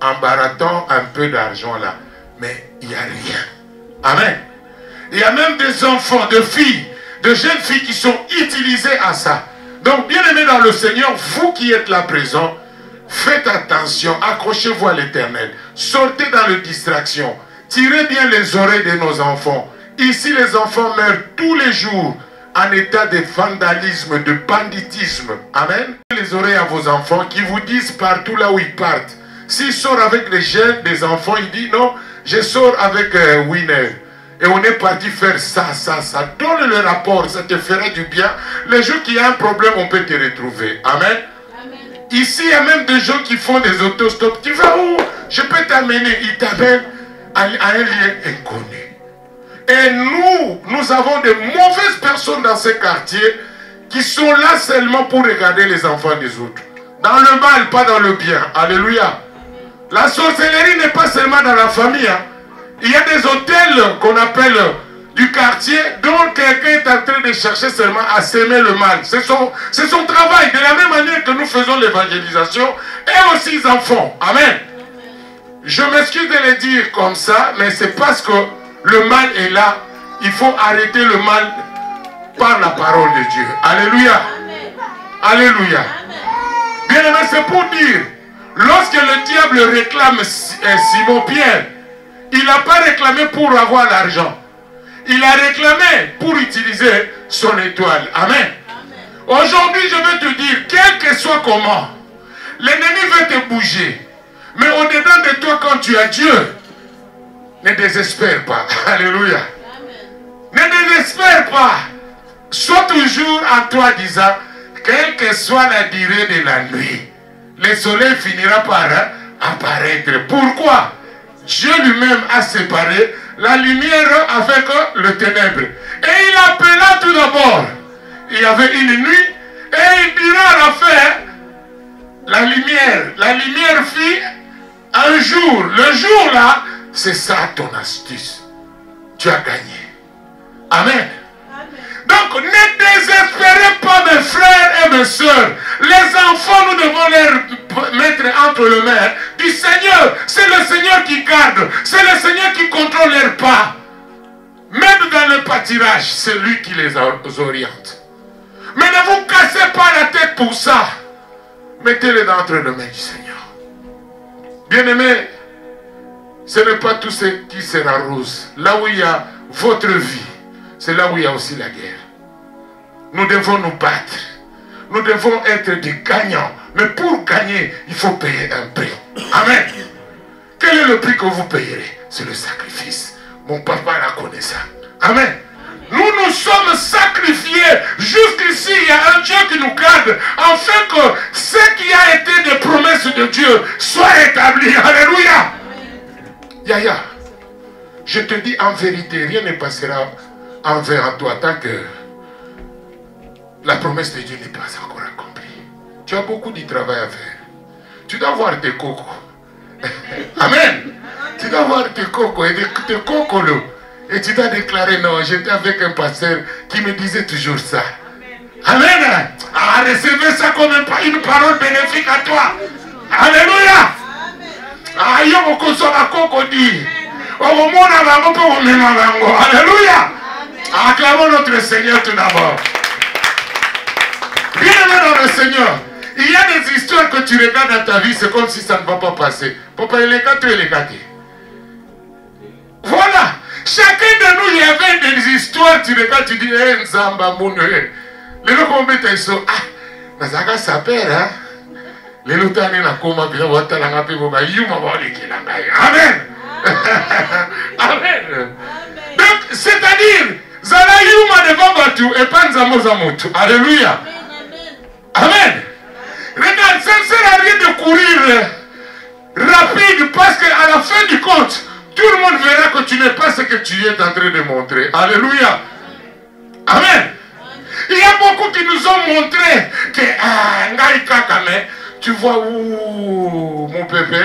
En barattant un peu d'argent là. Mais il n'y a rien. Amen. Il y a même des enfants, de filles, de jeunes filles qui sont utilisées à ça. Donc, bien aimés dans le Seigneur, vous qui êtes là présents, faites attention, accrochez-vous à l'Éternel. Sortez dans les distractions. Tirez bien les oreilles de nos enfants. Ici, les enfants meurent tous les jours en état de vandalisme, de banditisme. Amen. Les oreilles à vos enfants qui vous disent partout là où ils partent. S'ils sortent avec les jeunes, des enfants, ils disent non, je sors avec Winner. Et on est parti faire ça, ça, ça. Donne le rapport, ça te fera du bien. Les jours qu'il y a un problème, on peut te retrouver. Amen. Amen. Ici, il y a même des gens qui font des autostops. Tu vas où? Je peux t'amener. Ils t'amènent à un lieu inconnu. Et nous avons de mauvaises personnes dans ces quartiers qui sont là seulement pour regarder les enfants des autres. Dans le mal, pas dans le bien. Alléluia. La sorcellerie n'est pas seulement dans la famille. Hein. Il y a des hôtels qu'on appelle du quartier dont quelqu'un est en train de chercher seulement à s'aimer le mal. C'est son travail. De la même manière que nous faisons l'évangélisation, et aussi les enfants. Amen. Je m'excuse de le dire comme ça, mais c'est parce que le mal est là. Il faut arrêter le mal par la parole de Dieu. Alléluia. Alléluia. Bien aimé, c'est pour dire, lorsque le diable réclame Simon-Pierre, il n'a pas réclamé pour avoir l'argent. Il a réclamé pour utiliser son étoile. Amen. Aujourd'hui, je veux te dire, quel que soit comment, l'ennemi veut te bouger. Mais au-dedans de toi, quand tu as Dieu, ne désespère pas. Alléluia. Ne désespère pas. Sois toujours en toi disant, quelle que soit la durée de la nuit, le soleil finira par apparaître. Pourquoi? Dieu lui-même a séparé la lumière avec le ténèbre. Et il appela tout d'abord. Il y avait une nuit. Et il dira à la fin, la lumière fit un jour. Le jour là, C'est ça ton astuce. Tu as gagné. Amen. Donc, ne désespérez pas, mes frères et mes soeurs. Les enfants, nous devons les mettre entre les mains du Seigneur. C'est le Seigneur qui garde. C'est le Seigneur qui contrôle leurs pas. Même dans le pâturage, c'est lui qui les oriente. Mais ne vous cassez pas la tête pour ça. Mettez-les entre les mains du Seigneur. Bien-aimés, ce n'est pas tout ce qui sera rose. Là où il y a votre vie, c'est là où il y a aussi la guerre. Nous devons nous battre. Nous devons être des gagnants. Mais pour gagner, il faut payer un prix. Amen. Quel est le prix que vous payerez? C'est le sacrifice. Mon papa la connaît ça. Amen. Nous nous sommes sacrifiés. Jusqu'ici, il y a un Dieu qui nous garde. Afin que ce qui a été des promesses de Dieu soit établi. Alléluia. Yaya, je te dis en vérité, rien ne passera envers toi tant que la promesse de Dieu n'est pas encore accomplie. Tu as beaucoup de travail à faire. Tu dois voir tes cocos. Amen. Tu dois voir tes cocos et tes cocolos. Et tu dois déclarer, non, j'étais avec un pasteur qui me disait toujours ça. Amen. Ah, recevez ça comme une parole bénéfique à toi. Alléluia. Ah, il y a beaucoup de coco dit. Alléluia. Acclamons notre Seigneur tout d'abord. Bien-aimé dans le Seigneur, il y a des histoires que tu regardes dans ta vie, c'est comme si ça ne va pas passer. Papa, il est gâté, il est gâté. Voilà. Chacun de nous, il y avait des histoires, tu regardes, tu dis, eh, Nzamba, Moune. Les gens qui ont mis ça, ah, Nazaka s'appelle, hein. Les gens qui ont mis Amen. Amen. Donc, c'est-à-dire, Zala Yuma devant Batu et pas Nzamo Zamotu. Alléluia. Amen. Regarde, ça ne sert à rien de courir rapide parce qu'à la fin du compte, tout le monde verra que tu n'es pas ce que tu es en train de montrer. Alléluia. Amen. Il y a beaucoup qui nous ont montré que, ah, tu vois où mon bébé?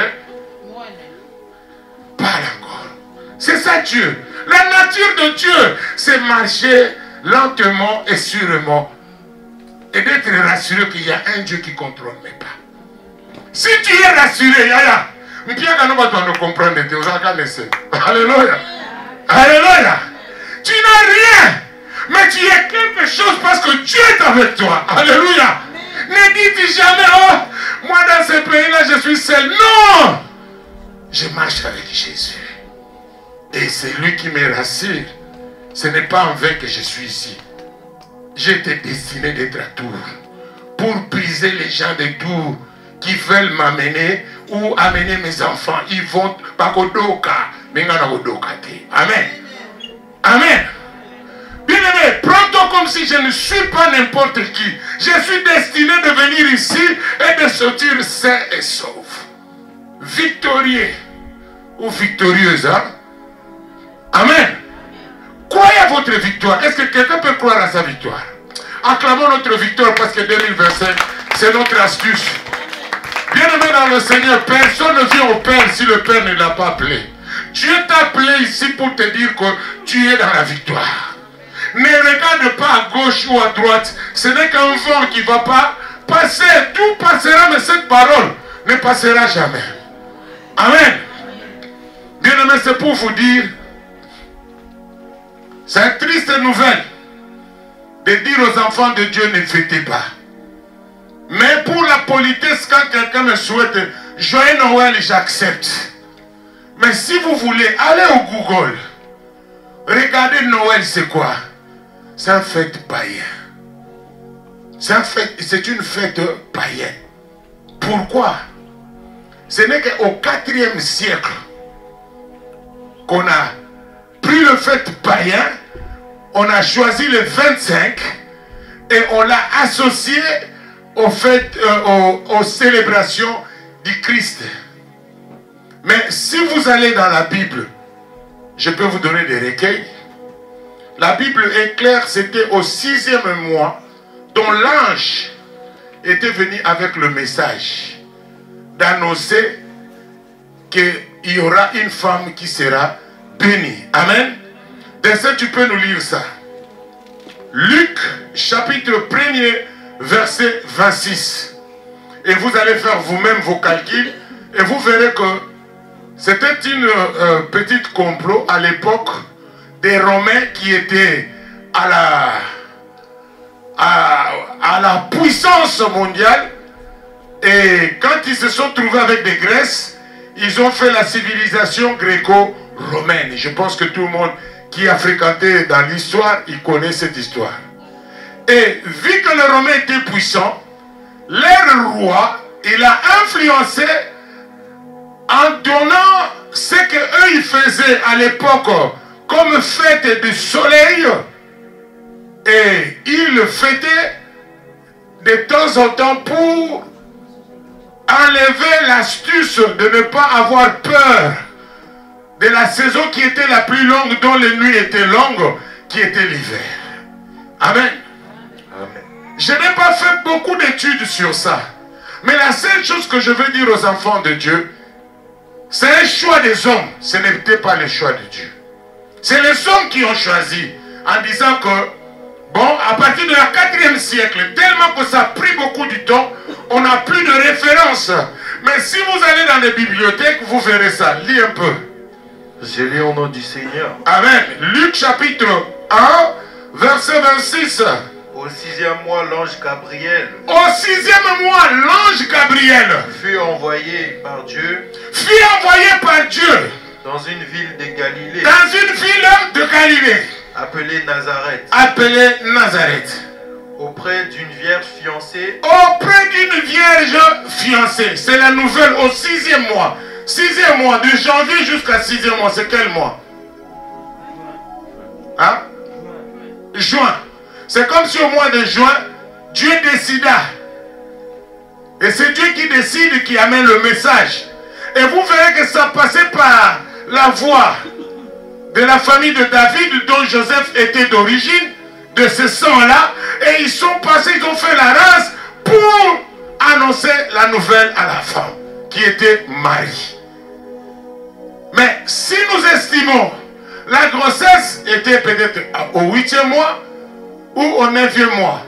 Parle encore. C'est ça Dieu. La nature de Dieu, c'est marcher lentement et sûrement. Et d'être rassuré qu'il y a un Dieu qui contrôle mes pas. Si tu es rassuré, Yaya, alléluia. Alléluia. Tu n'as rien, mais tu es quelque chose parce que Dieu est avec toi. Alléluia. Ne dites jamais, oh, moi dans ce pays-là, je suis seul. Non. Je marche avec Jésus. Et c'est lui qui me rassure. Ce n'est pas en vain que je suis ici. J'étais destiné d'être à Tours pour briser les gens de Tours qui veulent m'amener ou amener mes enfants. Ils vont Amen. Amen. Bien-aimé, prends-toi comme si je ne suis pas n'importe qui. Je suis destiné de venir ici et de sortir sain et sauf. Victorieux ou victorieuse, hein? Amen. Croyez à votre victoire. Est-ce que quelqu'un peut croire à sa victoire? Acclamons notre victoire parce que 2025, c'est notre astuce. Bien-aimé dans le Seigneur, personne ne vient au Père si le Père ne l'a pas appelé. Dieu t'a appelé ici pour te dire que tu es dans la victoire. Ne regarde pas à gauche ou à droite. Ce n'est qu'un vent qui ne va pas passer. Tout passera, mais cette parole ne passera jamais. Amen. Bien-aimé, c'est pour vous dire, c'est une triste nouvelle de dire aux enfants de Dieu ne fêtez pas. Mais pour la politesse, quand quelqu'un me souhaite joyeux Noël, j'accepte. Mais si vous voulez, allez au Google. Regardez Noël, c'est quoi? C'est une fête païenne. C'est une fête païenne. Pourquoi? Ce n'est qu'au 4e siècle qu'on a pris le fête païen, on a choisi le 25 et on l'a associé aux fêtes, aux célébrations du Christ. Mais si vous allez dans la Bible, je peux vous donner des recueils. La Bible est claire, c'était au 6e mois dont l'ange était venu avec le message d'annoncer que il y aura une femme qui sera bénie. Amen. Destin, tu peux nous lire ça. Luc, chapitre 1er, verset 26. Et vous allez faire vous-même vos calculs. Et vous verrez que c'était une petite complot à l'époque des Romains qui étaient à la puissance mondiale. Et quand ils se sont trouvés avec des Grèces, ils ont fait la civilisation gréco-romaine. Je pense que tout le monde qui a fréquenté dans l'histoire, il connaît cette histoire. Et vu que les Romains étaient puissants, leur roi, il a influencé en donnant ce qu'eux ils faisaient à l'époque comme fête du soleil. Et ils le fêtaient de temps en temps pour enlever l'astuce de ne pas avoir peur de la saison qui était la plus longue, dont les nuits étaient longues, qui était l'hiver. Amen. Amen. Je n'ai pas fait beaucoup d'études sur ça. Mais la seule chose que je veux dire aux enfants de Dieu, c'est un choix des hommes. Ce n'était pas le choix de Dieu. C'est les hommes qui ont choisi en disant que, bon, à partir de la 4e siècle, tellement que ça a pris beaucoup de temps, on n'a plus de référence. Mais si vous allez dans les bibliothèques, vous verrez ça. Lis un peu. Je lis au nom du Seigneur. Amen. Luc chapitre 1, verset 26. Au 6e mois, l'ange Gabriel. Au 6e mois, l'ange Gabriel fut envoyé par Dieu. Fut envoyé par Dieu. Dans une ville de Galilée. Dans une ville de Galilée. Appelée Nazareth. Appelée Nazareth. Auprès d'une vierge fiancée. Auprès d'une vierge fiancée. C'est la nouvelle au 6e mois. 6e mois, de janvier jusqu'à 6e mois, c'est quel mois? Hein? Juin. C'est comme si au mois de juin, Dieu décida. Et c'est Dieu qui décide, qui amène le message. Et vous verrez que ça passait par la voix de la famille de David, dont Joseph était d'origine, de ce sang-là. Et ils sont passés, ils ont fait la race pour annoncer la nouvelle à la femme, qui était Marie. Mais si nous estimons, la grossesse était peut-être au 8e mois ou au 9e mois.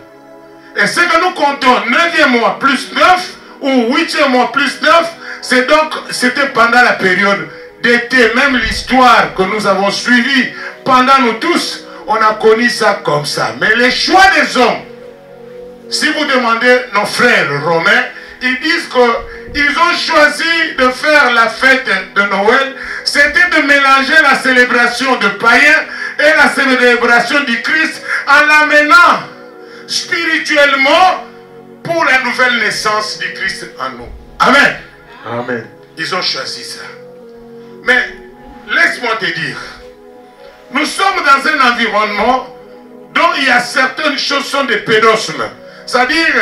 Et ce que nous comptons, 9e mois plus 9 ou 8e mois plus 9, c'est donc, c'était pendant la période d'été. Même l'histoire que nous avons suivie pendant nous tous, on a connu ça comme ça. Mais les choix des hommes, si vous demandez nos frères romains, ils disent qu'ils ont choisi de faire la fête de Noël. C'était de mélanger la célébration de païens et la célébration du Christ en l'amenant spirituellement pour la nouvelle naissance du Christ en nous. Amen. Amen. Ils ont choisi ça. Mais laisse-moi te dire, nous sommes dans un environnement dont il y a certaines choses qui sont des pédosmes. C'est-à-dire,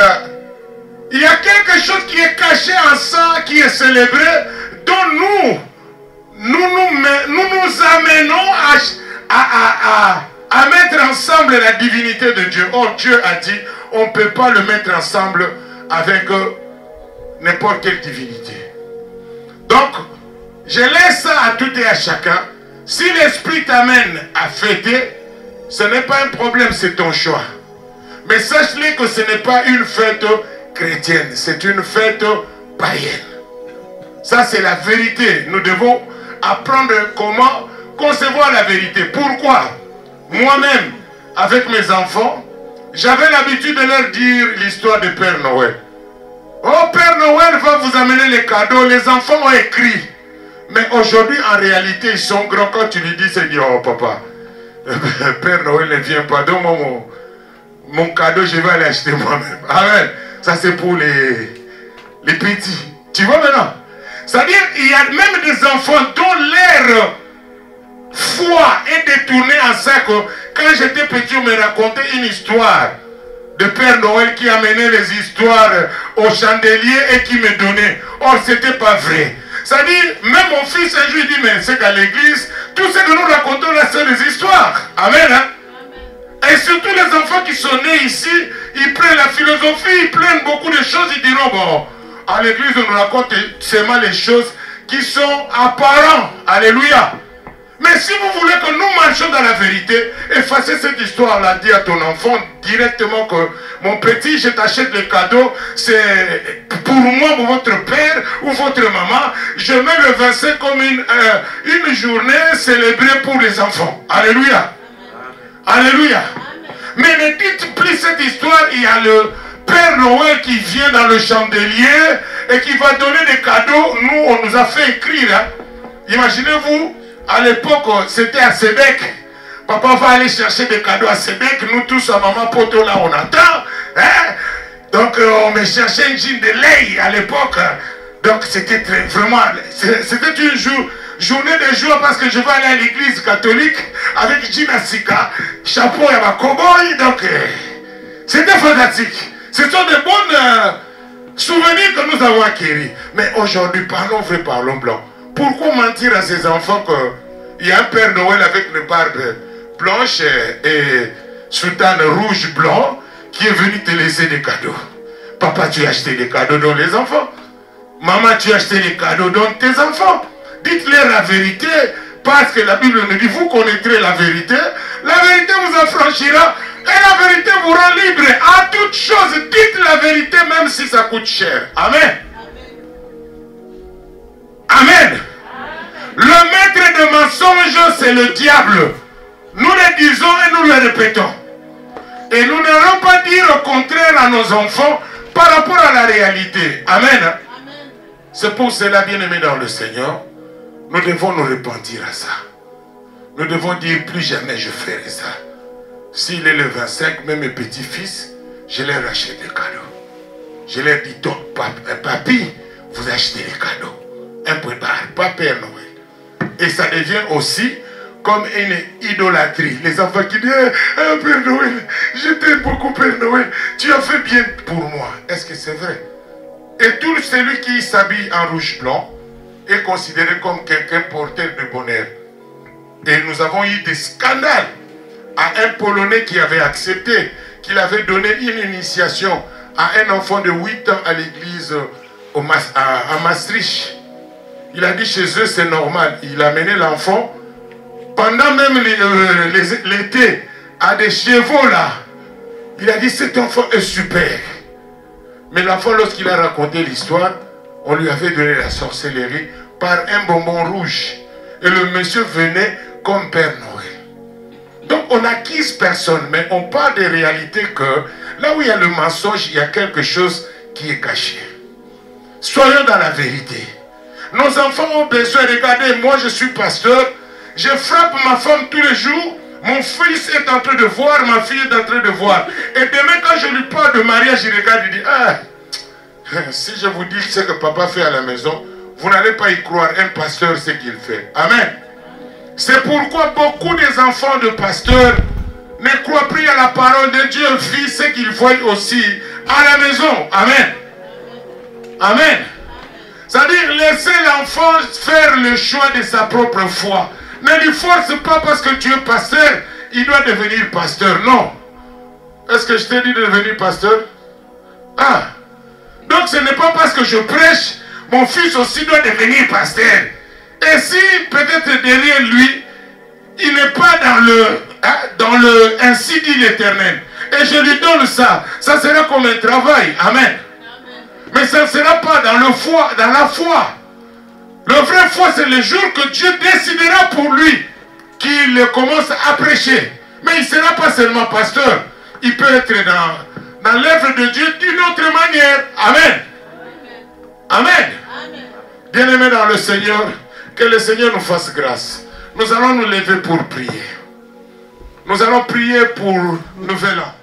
il y a quelque chose qui est caché en ça, qui est célébré, dont nous amenons à mettre ensemble la divinité de Dieu. Or, Dieu a dit, on ne peut pas le mettre ensemble avec n'importe quelle divinité. Donc, je laisse ça à tout et à chacun. Si l'Esprit t'amène à fêter, ce n'est pas un problème, c'est ton choix. Mais sache-le que ce n'est pas une fête chrétienne, c'est une fête païenne. Ça, c'est la vérité. Nous devons apprendre comment concevoir la vérité. Pourquoi? Moi-même, avec mes enfants, j'avais l'habitude de leur dire l'histoire de Père Noël. Oh, Père Noël va vous amener les cadeaux. Les enfants ont écrit. Mais aujourd'hui, en réalité, ils sont grands. Quand tu lui dis, c'est dire, oh papa, Père Noël ne vient pas. Donc, mon cadeau, je vais aller acheter moi-même. Amen. Ça, c'est pour les petits. Tu vois maintenant? C'est-à-dire, il y a même des enfants dont leur foi est détournée en ça que quand j'étais petit, on me racontait une histoire de Père Noël qui amenait les histoires au chandelier et qui me donnait. Or, ce n'était pas vrai. C'est-à-dire, même mon fils un jour, il dit, mais c'est qu'à l'église, tout ce que nous racontons là, c'est des histoires. Amen. Hein? Et surtout les enfants qui sont nés ici, ils prennent la philosophie, ils prennent beaucoup de choses, ils diront, bon, à l'église, on nous raconte seulement les choses qui sont apparents. Alléluia. Mais si vous voulez que nous marchions dans la vérité, effacez cette histoire-là, dis à ton enfant directement que mon petit, je t'achète les cadeaux, c'est pour moi, pour votre père ou votre maman. Je mets le 25 comme une journée célébrée pour les enfants. Alléluia. Alléluia. Mais ne dites plus cette histoire, il y a le Père Noël qui vient dans le chandelier et qui va donner des cadeaux. Nous, on nous a fait écrire. Hein. Imaginez-vous, à l'époque, c'était à Sébec. Papa va aller chercher des cadeaux à Sébec. Nous tous, à Maman Poto, là, on attend. Hein? Donc, on me cherchait une jean de lait à l'époque. Donc, c'était vraiment... C'était une journée de joie parce que je vais aller à l'église catholique avec jean à sika, chapeau et ma cowboy. Donc, c'était fantastique. Ce sont de bons souvenirs que nous avons acquis. Mais aujourd'hui, parlons vrai, parlons blanc. Pourquoi mentir à ces enfants qu'il y a un Père Noël avec une barbe blanche et soutane rouge-blanc qui est venu te laisser des cadeaux? Papa, tu as acheté des cadeaux dans les enfants. Maman, tu as acheté des cadeaux dans tes enfants. Dites-leur la vérité, parce que la Bible nous dit, vous connaîtrez la vérité vous affranchira, et la vérité vous rend libre. À toute chose, dites la vérité, même si ça coûte cher. Amen. Amen. Le maître de mensonges, c'est le diable. Nous le disons et nous le répétons. Et nous n'allons pas dire au contraire à nos enfants par rapport à la réalité. Amen. C'est pour cela, bien-aimés dans le Seigneur, nous devons nous repentir à ça. Nous devons dire, plus jamais je ferai ça. S'il est le 25, même mes petits-fils, je leur achète des cadeaux. Je leur dis, donc, papy, vous achetez les cadeaux. Un peu d'art, pas Père Noël. Et ça devient aussi comme une idolâtrie. Les enfants qui disent, Père Noël, je t'aime beaucoup Père Noël, tu as fait bien pour moi. Est-ce que c'est vrai? Et tout celui qui s'habille en rouge blanc est considéré comme quelqu'un porteur de bonheur. Et nous avons eu des scandales à un Polonais qui avait accepté, qu'il avait donné une initiation à un enfant de 8 ans à l'église à Maastricht. Il a dit chez eux c'est normal. Il a mené l'enfant pendant même l'été à des chevaux là. Il a dit cet enfant est super. Mais l'enfant, lorsqu'il a raconté l'histoire, on lui avait donné la sorcellerie par un bonbon rouge. Et le monsieur venait comme Père Noël. Donc on n'accuse personne, mais on parle des réalités que là où il y a le mensonge, il y a quelque chose qui est caché. Soyons dans la vérité. Nos enfants ont besoin, regardez, moi je suis pasteur, je frappe ma femme tous les jours, mon fils est en train de voir, ma fille est en train de voir. Et demain quand je lui parle de mariage, il regarde et dit, ah, si je vous dis ce que papa fait à la maison, vous n'allez pas y croire, un pasteur ce qu'il fait. Amen. C'est pourquoi beaucoup des enfants de pasteurs ne croient plus à la parole de Dieu, vivent ce qu'ils voient aussi à la maison. Amen. Amen. C'est-à-dire, laissez l'enfant faire le choix de sa propre foi. Ne lui force pas parce que tu es pasteur, il doit devenir pasteur. Non. Est-ce que je t'ai dit de devenir pasteur? Ah. Donc ce n'est pas parce que je prêche, mon fils aussi doit devenir pasteur. Et si peut-être derrière lui, il n'est pas dans le ainsi dit l'Éternel, et je lui donne ça, ça sera comme un travail. Amen. Mais ça ne sera pas dans la foi. Le vrai foi, c'est le jour que Dieu décidera pour lui qu'il commence à prêcher. Mais il ne sera pas seulement pasteur. Il peut être dans l'œuvre de Dieu d'une autre manière. Amen. Amen. Bien-aimés dans le Seigneur, que le Seigneur nous fasse grâce. Nous allons nous lever pour prier. Nous allons prier pour Nouvel An.